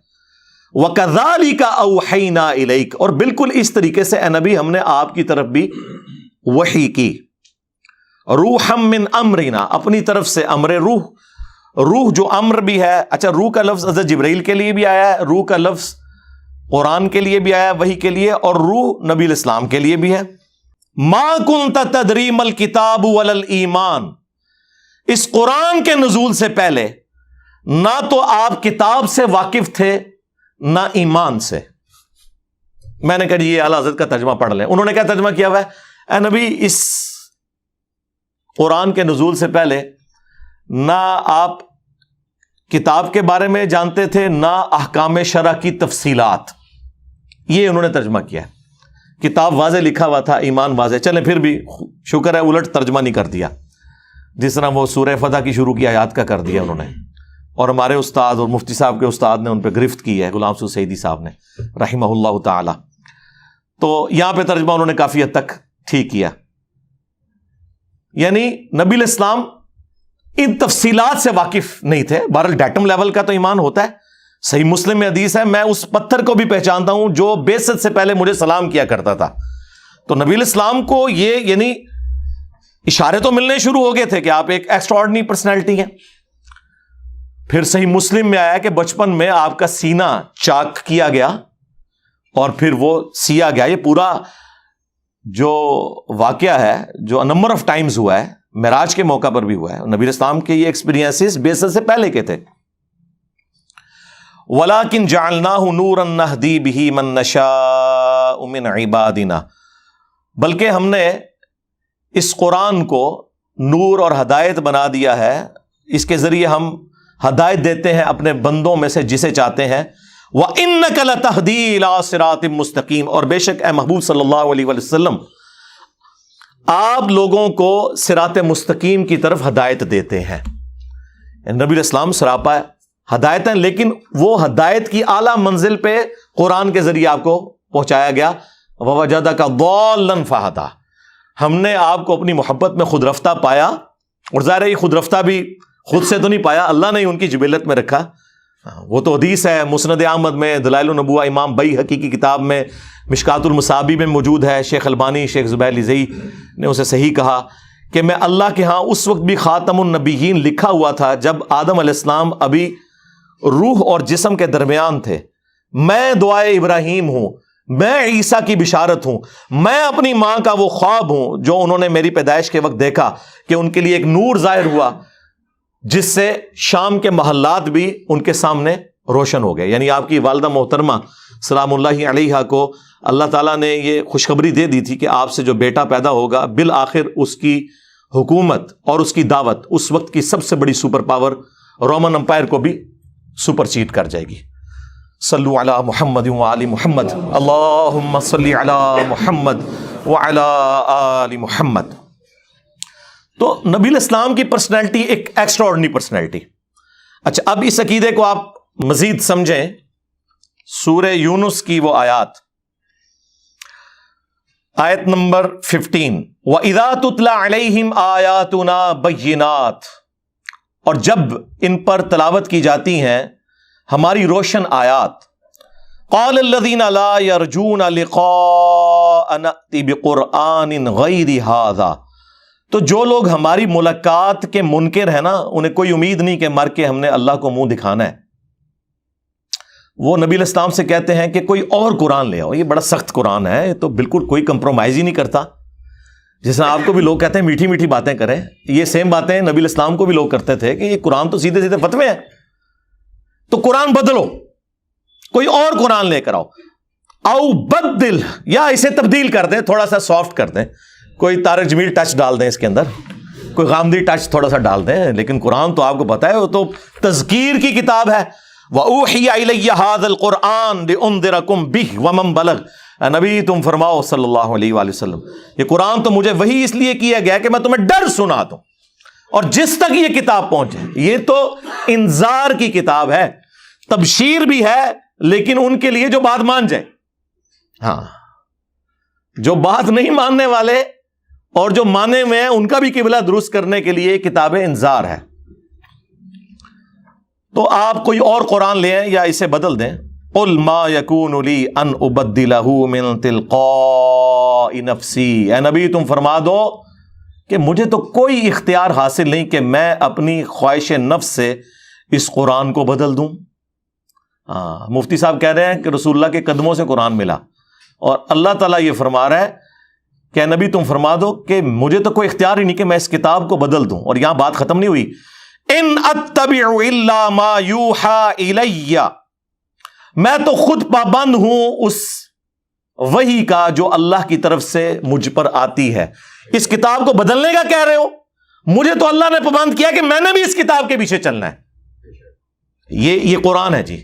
S2: وَكَذَلِكَ أَوْحَيْنَا إِلَيْكَ، اور بالکل اس طریقے سے اے نبی ہم نے آپ کی طرف بھی وحی کی. روحم من امرنا، اپنی طرف سے امر روح. روح جو امر بھی ہے، اچھا روح کا لفظ حضرت جبرائیل کے لیے بھی آیا ہے، روح کا لفظ قرآن کے لیے بھی آیا وحی کے لیے, اور روح نبی الاسلام کے لیے بھی ہے. ما کنت تدری ما الکتاب ولا الایمان, اس قرآن کے نزول سے پہلے نہ تو آپ کتاب سے واقف تھے نہ ایمان سے. میں نے کہا جی یہ اعلیٰ حضرت کا ترجمہ پڑھ لیں. انہوں نے کیا ترجمہ کیا ہوا ہے؟ اے نبی, اس قرآن کے نزول سے پہلے نہ آپ کتاب کے بارے میں جانتے تھے نہ احکام شرع کی تفصیلات. یہ انہوں نے ترجمہ کیا ہے. کتاب واضح لکھا ہوا تھا, ایمان واضح. چلیں پھر بھی شکر ہے الٹ ترجمہ نہیں کر دیا, جس طرح وہ سورہ فتح کی شروع کی آیات کا کر دیا انہوں نے, اور ہمارے استاد اور مفتی صاحب کے استاد نے ان پہ گرفت کی ہے, غلام سعود سعیدی صاحب نے رحمہ اللہ تعالی. تو یہاں پہ ترجمہ انہوں نے کافی حد تک ٹھیک کیا. یعنی نبی الاسلام ان تفصیلات سے واقف نہیں تھے. بہرحال ڈیٹم لیول کا تو ایمان ہوتا ہے. صحیح مسلم میں حدیث ہے, میں اس پتھر کو بھی پہچانتا ہوں جو بعثت سے پہلے مجھے سلام کیا کرتا تھا. تو نبی الاسلام کو یہ یعنی اشارے تو ملنے شروع ہو گئے تھے کہ آپ ایک ایکسٹرا آرڈنری پرسنالٹی ہیں. پھر صحیح مسلم میں آیا کہ بچپن میں آپ کا سینہ چاک کیا گیا اور پھر وہ سیا گیا. یہ پورا جو واقعہ ہے جو نمبر آف ٹائمز ہوا ہے, معراج کے موقع پر بھی ہوا ہے. نبی الاسلام کے یہ ایکسپیرینسز بعثت سے پہلے کے تھے. وَلَكِنْ جَعَلْنَاهُ نُورًا نَهْدِي بِهِ مَن نَّشَاءُ مِنْ عِبَادِنَا, بلکہ ہم نے اس قرآن کو نور اور ہدایت بنا دیا ہے. اس کے ذریعے ہم ہدایت دیتے ہیں اپنے بندوں میں سے جسے چاہتے ہیں. وَإِنَّكَ لَتَهْدِي إِلَىٰ صِرَاطٍ مُسْتَقِيمٍ, اور بے شک اے محبوب صلی اللہ علیہ وسلم آپ لوگوں کو صراط مستقیم کی طرف ہدایت دیتے ہیں. نبی الاسلام سراپا ہدایت ہیں, لیکن وہ ہدایت کی اعلیٰ منزل پہ قرآن کے ذریعے آپ کو پہنچایا گیا. وَوَجَدَكَ ضَالًّا فَهَدَىٰ, ہم نے آپ کو اپنی محبت میں خود رفتہ پایا. اور ظاہر ہے یہ خود رفتہ بھی خود سے تو نہیں پایا, اللہ نے ان کی جبلت میں رکھا. وہ تو حدیث ہے مسند احمد میں, دلائل النبوہ امام بیہقی کی کتاب میں, مشکات المصابیح میں موجود ہے. شیخ البانی شیخ زبیر لزئی نے اسے صحیح کہا کہ میں اللہ کے ہاں اس وقت بھی خاتم النبیین لکھا ہوا تھا جب آدم علیہ السلام ابھی روح اور جسم کے درمیان تھے. میں دعائے ابراہیم ہوں, میں عیسیٰ کی بشارت ہوں, میں اپنی ماں کا وہ خواب ہوں جو انہوں نے میری پیدائش کے وقت دیکھا کہ ان کے لیے ایک نور ظاہر ہوا جس سے شام کے محلات بھی ان کے سامنے روشن ہو گئے. یعنی آپ کی والدہ محترمہ سلام اللہ علیہا کو اللہ تعالیٰ نے یہ خوشخبری دے دی تھی کہ آپ سے جو بیٹا پیدا ہوگا بالآخر اس کی حکومت اور اس کی دعوت اس وقت کی سب سے بڑی سپر پاور رومن امپائر کو بھی سپر چیٹ کر جائے گی. صلو علی محمد وعلی محمد, اللہم صلی علی محمد وعلی آل محمد. تو نبی الاسلام کی پرسنالٹی ایک ایکسٹرا آرڈنری پرسنالٹی. اچھا, اب اس عقیدے کو آپ مزید سمجھیں. سورہ یونس کی وہ آیات, آیت نمبر 15, وَإِذَا تُتْلَى عَلَيْهِمْ آيَاتُنَا بَيِّنَاتٍ, اور جب ان پر تلاوت کی جاتی ہیں ہماری روشن آیات. قَالَ الَّذِينَ لَا يَرْجُونَ لِقَاءَ نَأْتِ بِقُرْآنٍ غَيْرِ هَذَا, تو جو لوگ ہماری ملاقات کے منکر ہیں نا, انہیں کوئی امید نہیں کہ مر کے ہم نے اللہ کو منہ دکھانا ہے. وہ نبی الاسلام سے کہتے ہیں کہ کوئی اور قرآن لے آؤ, یہ بڑا سخت قرآن ہے, یہ تو بالکل کوئی کمپرومائز ہی نہیں کرتا. جس طرح آپ کو بھی لوگ کہتے ہیں میٹھی میٹھی باتیں کریں, یہ سیم باتیں نبی الاسلام کو بھی لوگ کرتے تھے کہ یہ قرآن تو سیدھے سیدھے فتوے ہیں, تو قرآن بدلو, کوئی اور قرآن لے کر آؤ. او بدل, یا اسے تبدیل کر دیں, تھوڑا سا سافٹ کر دیں, کوئی طارق جمیل ٹچ ڈال دیں اس کے اندر, کوئی غامدی ٹچ تھوڑا سا ڈال دیں. لیکن قرآن تو آپ کو پتا ہے وہ تو تذکیر کی کتاب ہے. وَأُوحِيَ إِلَيَّ هَذَا الْقُرْآنُ لِأُنذِرَكُم بِهِ وَمَن بَلَغَ, نبی تم فرماؤ صلی اللہ علیہ وآلہ وسلم, یہ قرآن تو مجھے وہی اس لیے کیا گیا کہ میں تمہیں ڈر سنا دوں, اور جس تک یہ کتاب پہنچے. یہ تو انذار کی کتاب ہے, تبشیر بھی ہے, لیکن ان کے لیے جو بات مان جائے. ہاں, جو بات نہیں ماننے والے اور جو مانے ہوئے ہیں ان کا بھی قبلہ درست کرنے کے لیے کتاب انذار ہے. تو آپ کوئی اور قرآن لے آئیں یا اسے بدل دیں. قُلْ مَا يَكُونُ لِي أَنْ أُبَدِّلَهُ مِنْ تِلْقَاءِ نَفْسِي, اے نبی تم فرما دو کہ مجھے تو کوئی اختیار حاصل نہیں کہ میں اپنی خواہش نفس سے اس قرآن کو بدل دوں. مفتی صاحب کہہ رہے ہیں کہ رسول اللہ کے قدموں سے قرآن ملا، اور اللہ تعالیٰ یہ فرما رہا ہے کہ نبی تم فرما دو کہ مجھے تو کوئی اختیار ہی نہیں کہ میں اس کتاب کو بدل دوں. اور یہاں بات ختم نہیں ہوئی. ان اتبع الا ما یوحى الی، میں تو خود پابند ہوں اس وحی کا جو اللہ کی طرف سے مجھ پر آتی ہے. اس کتاب کو بدلنے کا کہہ رہے ہو؟ مجھے تو اللہ نے پابند کیا کہ میں نے بھی اس کتاب کے پیچھے چلنا ہے. یہ قرآن ہے جی،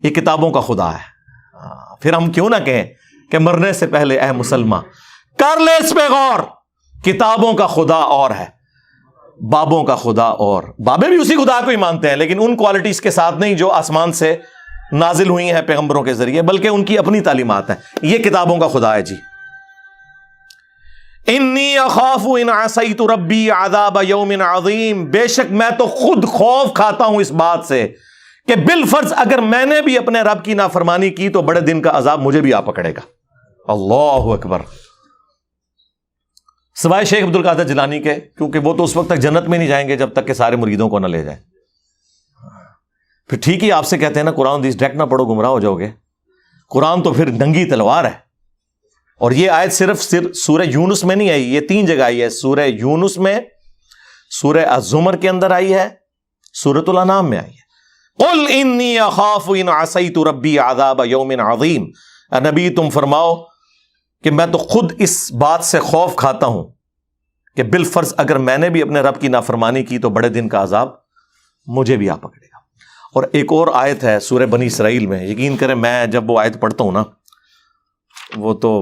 S2: یہ کتابوں کا خدا ہے. پھر ہم کیوں نہ کہیں کہ مرنے سے پہلے اے مسلمان کر لے اس پہ غور. کتابوں کا خدا اور ہے، بابوں کا خدا اور. بابے بھی اسی خدا کو ہی مانتے ہیں، لیکن ان کوالٹیز کے ساتھ نہیں جو آسمان سے نازل ہوئی ہیں پیغمبروں کے ذریعے، بلکہ ان کی اپنی تعلیمات ہیں. یہ کتابوں کا خدا ہے جی. انی اخاف ان عصیت ربی عذاب یوم عظیم، بے شک میں تو خود خوف کھاتا ہوں اس بات سے کہ بالفرض اگر میں نے بھی اپنے رب کی نافرمانی کی تو بڑے دن کا عذاب مجھے بھی آ پکڑے گا. اللہ اکبر. سوائے شیخ عبد القادر جیلانی کے، کیونکہ وہ تو اس وقت تک جنت میں نہیں جائیں گے جب تک کہ سارے مریدوں کو نہ لے جائیں. پھر ٹھیک ہی آپ سے کہتے ہیں نا قرآن حدیث ڈائریکٹ نہ پڑھو گمراہ ہو جاؤ گے. قرآن تو پھر ننگی تلوار ہے. اور یہ آیت صرف سورہ یونس میں نہیں آئی، یہ 3 جگہ آئی ہے. سورہ یونس میں، سورہ الزمر کے اندر آئی ہے، سورۃ الانعام میں آئی ہے. قل انی اخاف ان عصیت ربی عذاب یوم عظیم. اے نبی تم فرماؤ کہ میں تو خود اس بات سے خوف کھاتا ہوں کہ بالفرض اگر میں نے بھی اپنے رب کی نافرمانی کی تو بڑے دن کا عذاب مجھے بھی آ پکڑے گا. اور ایک اور آیت ہے سورہ بنی اسرائیل میں، یقین کریں میں جب وہ آیت پڑھتا ہوں نا، وہ تو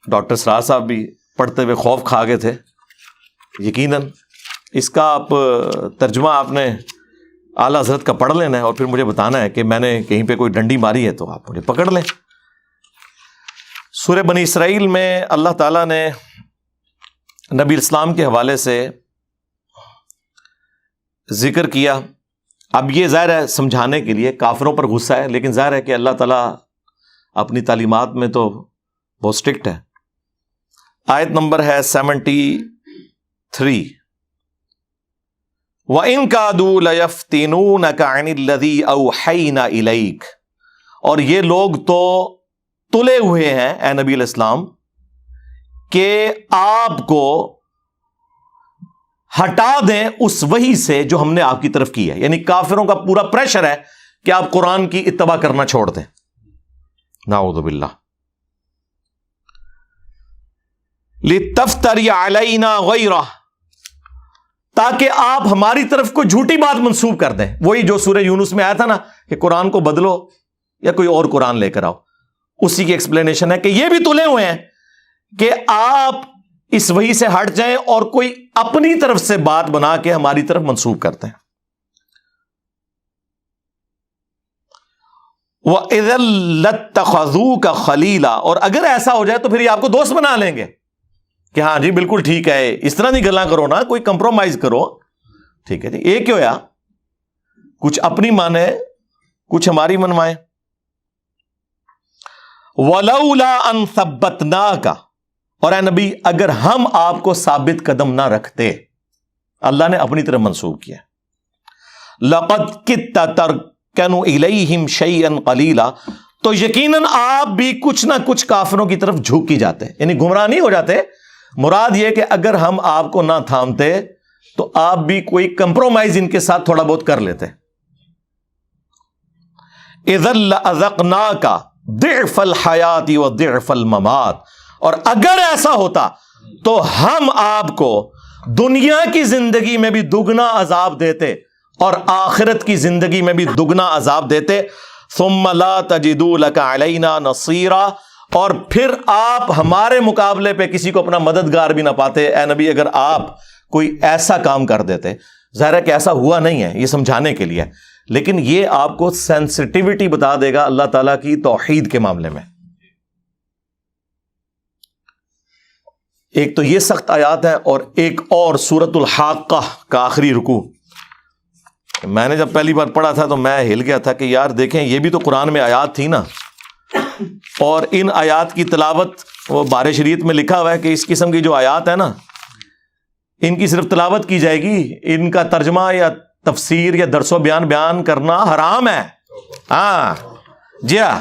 S2: ڈاکٹر سراج صاحب بھی پڑھتے ہوئے خوف کھا گئے تھے یقیناً. اس کا آپ ترجمہ آپ نے اعلیٰ حضرت کا پڑھ لینا ہے اور پھر مجھے بتانا ہے کہ میں نے کہیں پہ کوئی ڈنڈی ماری ہے تو آپ مجھے پکڑ لیں. سورہ بنی اسرائیل میں اللہ تعالیٰ نے نبی اسلام کے حوالے سے ذکر کیا. اب یہ ظاہر ہے سمجھانے کے لیے، کافروں پر غصہ ہے، لیکن ظاہر ہے کہ اللہ تعالیٰ اپنی تعلیمات میں تو بہت اسٹرکٹ ہے. آیت نمبر ہے 73. وَإِن كَادُوا لَيَفْتِنُونَكَ عَنِ الَّذِي أَوْحَيْنَا إِلَيْكَ، اور یہ لوگ تو تلے ہوئے ہیں اے نبی علیہ السلام کہ آپ کو ہٹا دیں اس وحی سے جو ہم نے آپ کی طرف کی ہے. یعنی کافروں کا پورا پریشر ہے کہ آپ قرآن کی اتباع کرنا چھوڑ دیں. نعوذ باللہ. لِتَفْتَرِيَ عَلَيْنَا غَيْرَهُ، تاکہ آپ ہماری طرف کوئی جھوٹی بات منسوب کر دیں. وہی جو سورہ یونس میں آیا تھا نا کہ قرآن کو بدلو یا کوئی اور قرآن لے کر آؤ، اسی کی ایکسپلینیشن ہے کہ یہ بھی تلے ہوئے ہیں کہ آپ اس وحی سے ہٹ جائیں اور کوئی اپنی طرف سے بات بنا کے ہماری طرف منسوب کرتے ہیں. وَإِذًا لَاتَّخَذُوكَ خَلِيلًا، اور اگر ایسا ہو جائے تو پھر یہ آپ کو دوست بنا لیں گے کہ ہاں جی بالکل ٹھیک ہے، اس طرح نہیں گلاں کرو نا، کوئی کمپرومائز کرو. ٹھیک ہے جی، ایک کیوں یا کچھ اپنی مانے کچھ ہماری منوائیں. وَلَوْلَا أَن ثَبَّتْنَاكَ، اور اے نبی اگر ہم آپ کو ثابت قدم نہ رکھتے، اللہ نے اپنی طرف منسوب کیا. لَقَدْ كِدتَّ تَرْكَنُ إِلَيْهِمْ شَيْئًا قَلِيلًا، تو یقیناً آپ بھی کچھ نہ کچھ کافروں کی طرف جھک ہی جاتے، یعنی گمراہ نہیں ہو جاتے. مراد یہ کہ اگر ہم آپ کو نہ تھامتے تو آپ بھی کوئی کمپرومائز ان کے ساتھ تھوڑا بہت کر لیتے. اذا لأذقناك ضعف الحیات وضعف الممات، اور اگر ایسا ہوتا تو ہم آپ کو دنیا کی زندگی میں بھی دگنا عذاب دیتے اور آخرت کی زندگی میں بھی دگنا عذاب دیتے. ثم لا تجدوا لك علينا نصيرا، اور پھر آپ ہمارے مقابلے پہ کسی کو اپنا مددگار بھی نہ پاتے. اے نبی اگر آپ کوئی ایسا کام کر دیتے، ظاہر ہے کہ ایسا ہوا نہیں ہے، یہ سمجھانے کے لیے، لیکن یہ آپ کو سینسٹیوٹی بتا دے گا اللہ تعالیٰ کی توحید کے معاملے میں. ایک تو یہ سخت آیات ہے، اور ایک اور سورۃ الحاقہ کا آخری رکوع. میں نے جب پہلی بار پڑھا تھا تو میں ہل گیا تھا کہ یار دیکھیں یہ بھی تو قرآن میں آیات تھی نا، اور ان آیات کی تلاوت وہ بار شریعت میں لکھا ہوا ہے کہ اس قسم کی جو آیات ہے نا ان کی صرف تلاوت کی جائے گی، ان کا ترجمہ یا تفسیر یا درس و بیان کرنا حرام ہے. ہاں جی ہاں،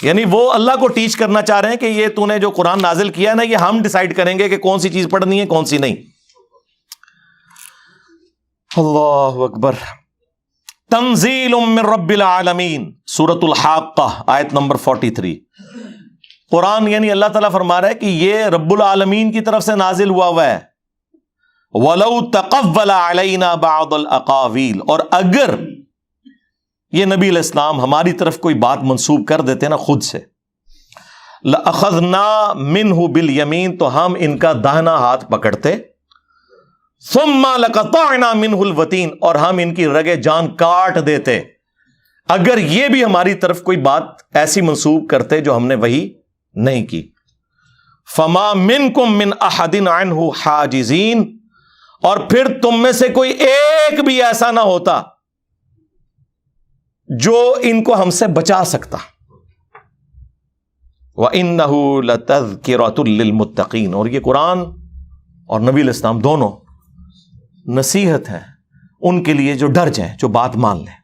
S2: یعنی وہ اللہ کو ٹیچ کرنا چاہ رہے ہیں کہ یہ تو نے جو قرآن نازل کیا ہے نا، یہ ہم ڈیسائیڈ کریں گے کہ کون سی چیز پڑھنی ہے کون سی نہیں. اللہ اکبر. تنزیل من رب العالمین، سورۃ الحاقہ آیت نمبر 43. قرآن یعنی اللہ تعالیٰ فرما رہا ہے کہ یہ رب العالمین کی طرف سے نازل ہوا ہے. وَلَوْ تَقَوَّلَ عَلَيْنَا بَعْضَ الْأَقَاوِيلِ، اور اگر یہ نبی علیہ السلام ہماری طرف کوئی بات منسوب کر دیتے نا خود سے، لَأَخَذْنَا مِنْهُ بِالْيَمِينِ، تو ہم ان کا داہنا ہاتھ پکڑتے. ثُمَّ لَقَطَعْنَا مِنْهُ الْوَتِينَ، اور ہم ان کی رگے جان کاٹ دیتے اگر یہ بھی ہماری طرف کوئی بات ایسی منسوب کرتے جو ہم نے وہی نہیں کی. فَمَا مِنْكُمْ مِنْ أَحَدٍ عَنْهُ حَاجِزِينَ، اور پھر تم میں سے کوئی ایک بھی ایسا نہ ہوتا جو ان کو ہم سے بچا سکتا. وَإِنَّهُ لَتَذْكِرَةٌ لِّلْمُتَّقِينَ، اور یہ قرآن اور نبی علیہ السلام دونوں نصیحت ہے ان کے لیے جو ڈر جائیں، جو بات مان لیں.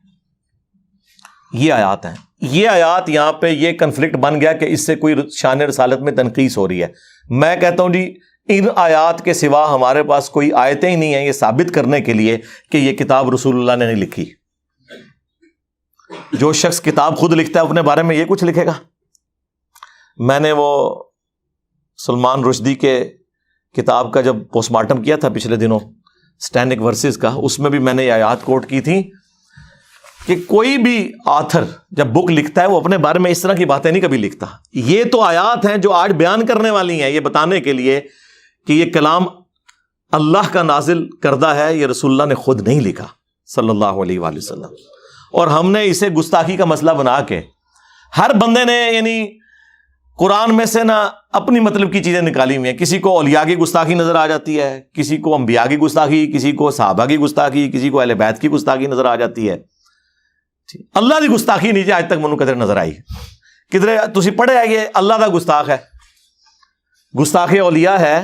S2: یہ آیات ہیں. یہ آیات یہاں پہ یہ کنفلکٹ بن گیا کہ اس سے کوئی شان رسالت میں تنقیص ہو رہی ہے. میں کہتا ہوں جی ان آیات کے سوا ہمارے پاس کوئی آیتیں ہی نہیں ہیں یہ ثابت کرنے کے لیے کہ یہ کتاب رسول اللہ نے نہیں لکھی. جو شخص کتاب خود لکھتا ہے اپنے بارے میں یہ کچھ لکھے گا. میں نے وہ سلمان رشدی کے کتاب کا جب پوسٹ مارٹم کیا تھا پچھلے دنوں اسٹینڈک ورسز کا، اس میں بھی میں نے یہ آیات کوٹ کی تھی کہ کوئی بھی آتھر جب بک لکھتا ہے وہ اپنے بارے میں اس طرح کی باتیں نہیں کبھی لکھتا. یہ تو آیات ہیں جو آج بیان کرنے والی ہیں، یہ بتانے کے لیے کہ یہ کلام اللہ کا نازل کردہ ہے، یہ رسول اللہ نے خود نہیں لکھا صلی اللہ علیہ وآلہ وسلم. اور ہم نے اسے گستاخی کا مسئلہ بنا کے ہر بندے نے یعنی قرآن میں سے نا اپنی مطلب کی چیزیں نکالی ہوئی ہیں. کسی کو اولیاء کی گستاخی نظر آ جاتی ہے، کسی کو انبیاء کی گستاخی، کسی کو صحابہ کی گستاخی، کسی کو اہل بیت کی گستاخی نظر آ جاتی ہے. اللہ کی گستاخی نیچے آج تک منو کدھر نظر آئی؟ کدھر تسی پڑھے ہے یہ اللہ دا گستاخ ہے، گستاخ اولیاء ہے،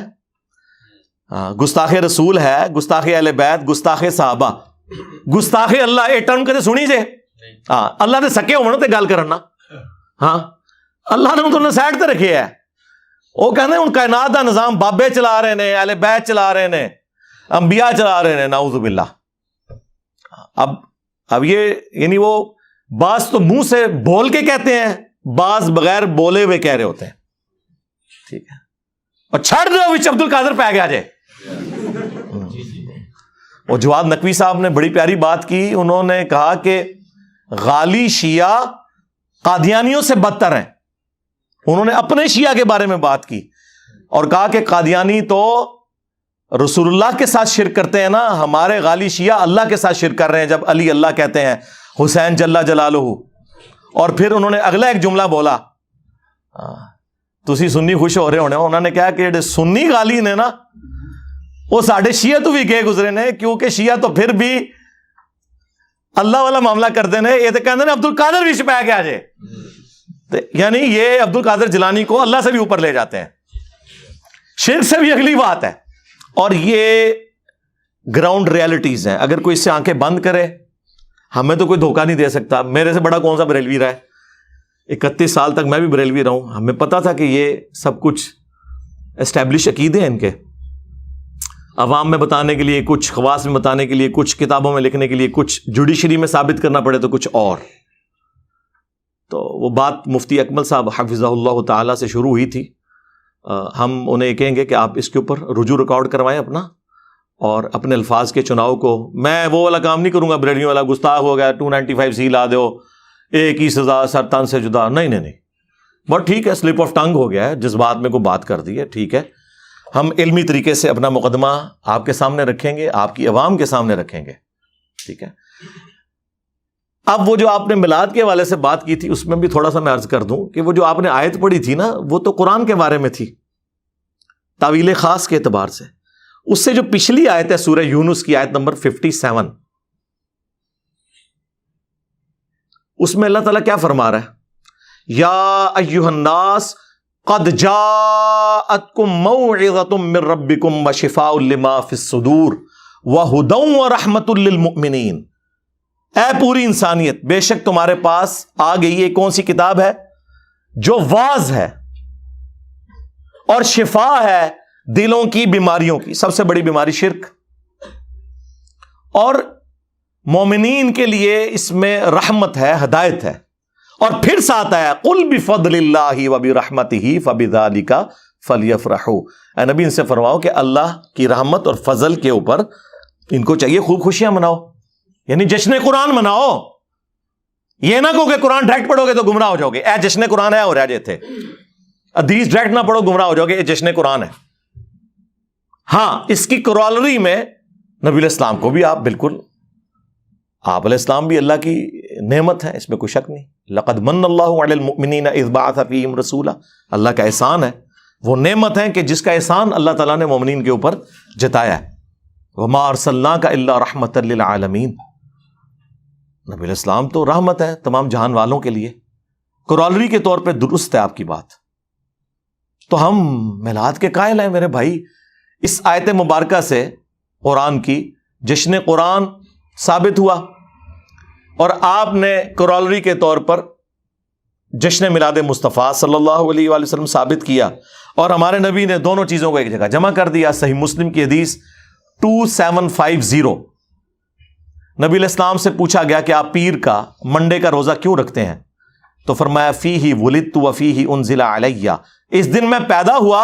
S2: گستاخ رسول ہے، گستاخ اہل بیت، گستاخ صحابہ، گستاخ اللہ. یہ ٹرم کدے سنی جے؟ ہاں اللہ دے سکے ہونا تے گل کرنا. ہاں اللہ نے انہوں نے سائڈ تے رکھے ہے. وہ کہنے ان کائنات دا نظام بابے چلا رہے نے، اہل بیت چلا رہے نے، انبیاء چلا رہے نے، نعوذ باللہ. اب یہ یعنی وہ بعض تو منہ سے بول کے کہتے ہیں، بعض بغیر بولے ہوئے کہہ رہے ہوتے ہیں. ٹھیک ہے، اور چھڑ دو وچ عبد القادر پہ گیا جے. اور جواد نقوی صاحب نے بڑی پیاری بات کی. انہوں نے کہا کہ غالی شیعہ قادیانیوں سے بدتر ہیں. انہوں نے اپنے شیعہ کے بارے میں بات کی اور کہا کہ قادیانی تو رسول اللہ کے ساتھ شرک کرتے ہیں نا، ہمارے غالی شیعہ اللہ کے ساتھ شرک کر رہے ہیں جب علی اللہ کہتے ہیں، حسین جل جلالہ. اور پھر انہوں نے اگلا ایک جملہ بولا، تسی سنی خوش ہو رہے ہونے، انہوں نے کہا کہ جڑے سنی غالی نے نا وہ ساڈے شیعہ تو بھی گئے گزرے نے، کیونکہ شیعہ تو پھر بھی اللہ والا معاملہ کرتے ہیں. یہ تو کہتے ہیں عبد القادر بھی چھپایا گیا جے، یعنی یہ عبد القادر جیلانی کو اللہ سے بھی اوپر لے جاتے ہیں. شرک سے بھی اگلی بات ہے. اور یہ گراؤنڈ ریالٹیز ہیں. اگر کوئی اس سے آنکھیں بند کرے، ہمیں تو کوئی دھوکہ نہیں دے سکتا. میرے سے بڑا کون سا بریلوی رہا ہے؟ 31 سال تک میں بھی بریلوی رہا ہوں. ہمیں پتا تھا کہ یہ سب کچھ اسٹیبلش عقیدے ہیں ان کے، عوام میں بتانے کے لیے کچھ، خواص میں بتانے کے لیے کچھ، کتابوں میں لکھنے کے لیے کچھ، جوڈیشری میں ثابت کرنا پڑے تو کچھ اور. تو وہ بات مفتی اکمل صاحب حفظہ اللہ تعالی سے شروع ہوئی تھی. ہم انہیں کہیں گے کہ آپ اس کے اوپر رجوع ریکارڈ کروائیں اپنا، اور اپنے الفاظ کے چناؤ کو. میں وہ والا کام نہیں کروں گا بریلویوں والا، گستاخ ہو گیا 295 سی لا دو، ایک ہی سزا سر تن سے جدا. نہیں، بٹ ٹھیک ہے، سلپ آف ٹنگ ہو گیا ہے، جذبات میں کوئی بات کر دی ہے، ٹھیک ہے. ہم علمی طریقے سے اپنا مقدمہ آپ کے سامنے رکھیں گے، آپ کی عوام کے سامنے رکھیں گے، ٹھیک ہے. اب وہ جو آپ نے میلاد کے حوالے سے بات کی تھی، اس میں بھی تھوڑا سا میں عرض کر دوں کہ وہ جو آپ نے آیت پڑھی تھی نا، وہ تو قرآن کے بارے میں تھی تعویل خاص کے اعتبار سے. اس سے جو پچھلی آیت ہے سورہ یونس کی آیت نمبر 57، اس میں اللہ تعالیٰ کیا فرما رہا ہے؟ یا ایھا الناس قد جاءتکم موعظۃ من ربکم وشفاء لما فی الصدور وہدی ورحمۃ للمؤمنین. اے پوری انسانیت، بے شک تمہارے پاس آ گئی ہے کون سی کتاب ہے؟ جو واعظ ہے اور شفا ہے دلوں کی بیماریوں کی، سب سے بڑی بیماری شرک، اور مومنین کے لیے اس میں رحمت ہے، ہدایت ہے۔ اور پھر ساتھ آیا قل بفضل اللہ وبرحمتہ فبذالک فلیفرحوا، اے نبی ان سے فرماؤ کہ اللہ کی رحمت اور فضل کے اوپر ان کو چاہیے خوب خوشیاں مناؤ، یعنی جشن قرآن مناؤ۔ یہ نہ کہو کہ قرآن ڈائریکٹ پڑھو گے تو گمراہ ہو جاؤ گے، اے جشن قرآن ہے اور رہ جاتے حدیث ڈائریکٹ نہ پڑھو گمراہ ہو جاؤ گے، یہ جشن قرآن ہے۔ ہاں اس کی کرالری میں نبی علیہ السلام کو بھی آپ بالکل، آپ علیہ السلام بھی اللہ کی نعمت ہے، اس میں کوئی شک نہیں۔ لقد من اللہ علی المؤمنین اذ بعث فیہم رسولا، اللہ کا احسان ہے، وہ نعمت ہے کہ جس کا احسان اللہ تعالیٰ نے مومنین کے اوپر جتایا ہے۔ وما ارسلناک الا رحمۃ للعالمین، نبی علیہ السلام تو رحمت ہے تمام جہان والوں کے لیے۔ کرالری کے طور پہ درست ہے آپ کی بات، تو ہم میلاد کے قائل ہیں میرے بھائی۔ اس آیت مبارکہ سے قرآن کی جشن قرآن ثابت ہوا، اور آپ نے کرالری کے طور پر جشن میلاد مصطفیٰ صلی اللہ علیہ وآلہ وسلم ثابت کیا، اور ہمارے نبی نے دونوں چیزوں کو ایک جگہ جمع کر دیا۔ صحیح مسلم کی حدیث 2750، نبی علیہ السلام سے پوچھا گیا کہ آپ پیر کا، منڈے کا روزہ کیوں رکھتے ہیں؟ تو فرمایا فیہ ولدت وفیہ انزل علیہ، اس دن میں پیدا ہوا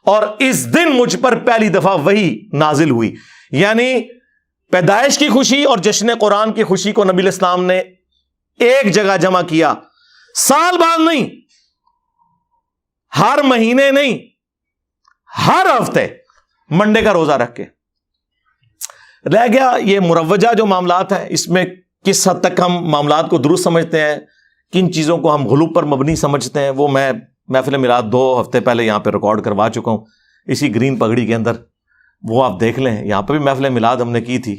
S2: اور اس دن مجھ پر پہلی دفعہ وحی نازل ہوئی۔ یعنی پیدائش کی خوشی اور جشن قرآن کی خوشی کو نبی علیہ السلام نے ایک جگہ جمع کیا، سال بعد نہیں، ہر مہینے نہیں، ہر ہفتے منڈے کا روزہ رکھ کے۔ رہ گیا یہ مروجہ جو معاملات ہیں، اس میں کس حد تک ہم معاملات کو درست سمجھتے ہیں، کن چیزوں کو ہم غلو پر مبنی سمجھتے ہیں، وہ میں محفل میلاد 2 ہفتے پہلے یہاں پہ ریکارڈ کروا چکا ہوں اسی گرین پگڑی کے اندر، وہ آپ دیکھ لیں۔ یہاں پہ بھی محفل میلاد ہم نے کی تھی،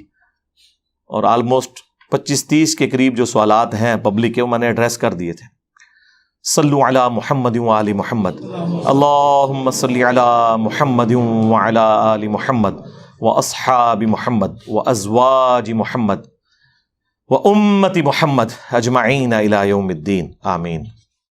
S2: اور آلموسٹ 25-30 کے قریب جو سوالات ہیں پبلک کے وہ میں نے ایڈریس کر دیے تھے۔ صلو علی محمد وآل محمد، اللہم صلی علی محمد وعلی آل محمد واصحاب محمد وازواج محمد وامت محمد اجمعین الی یوم الدین، آمین۔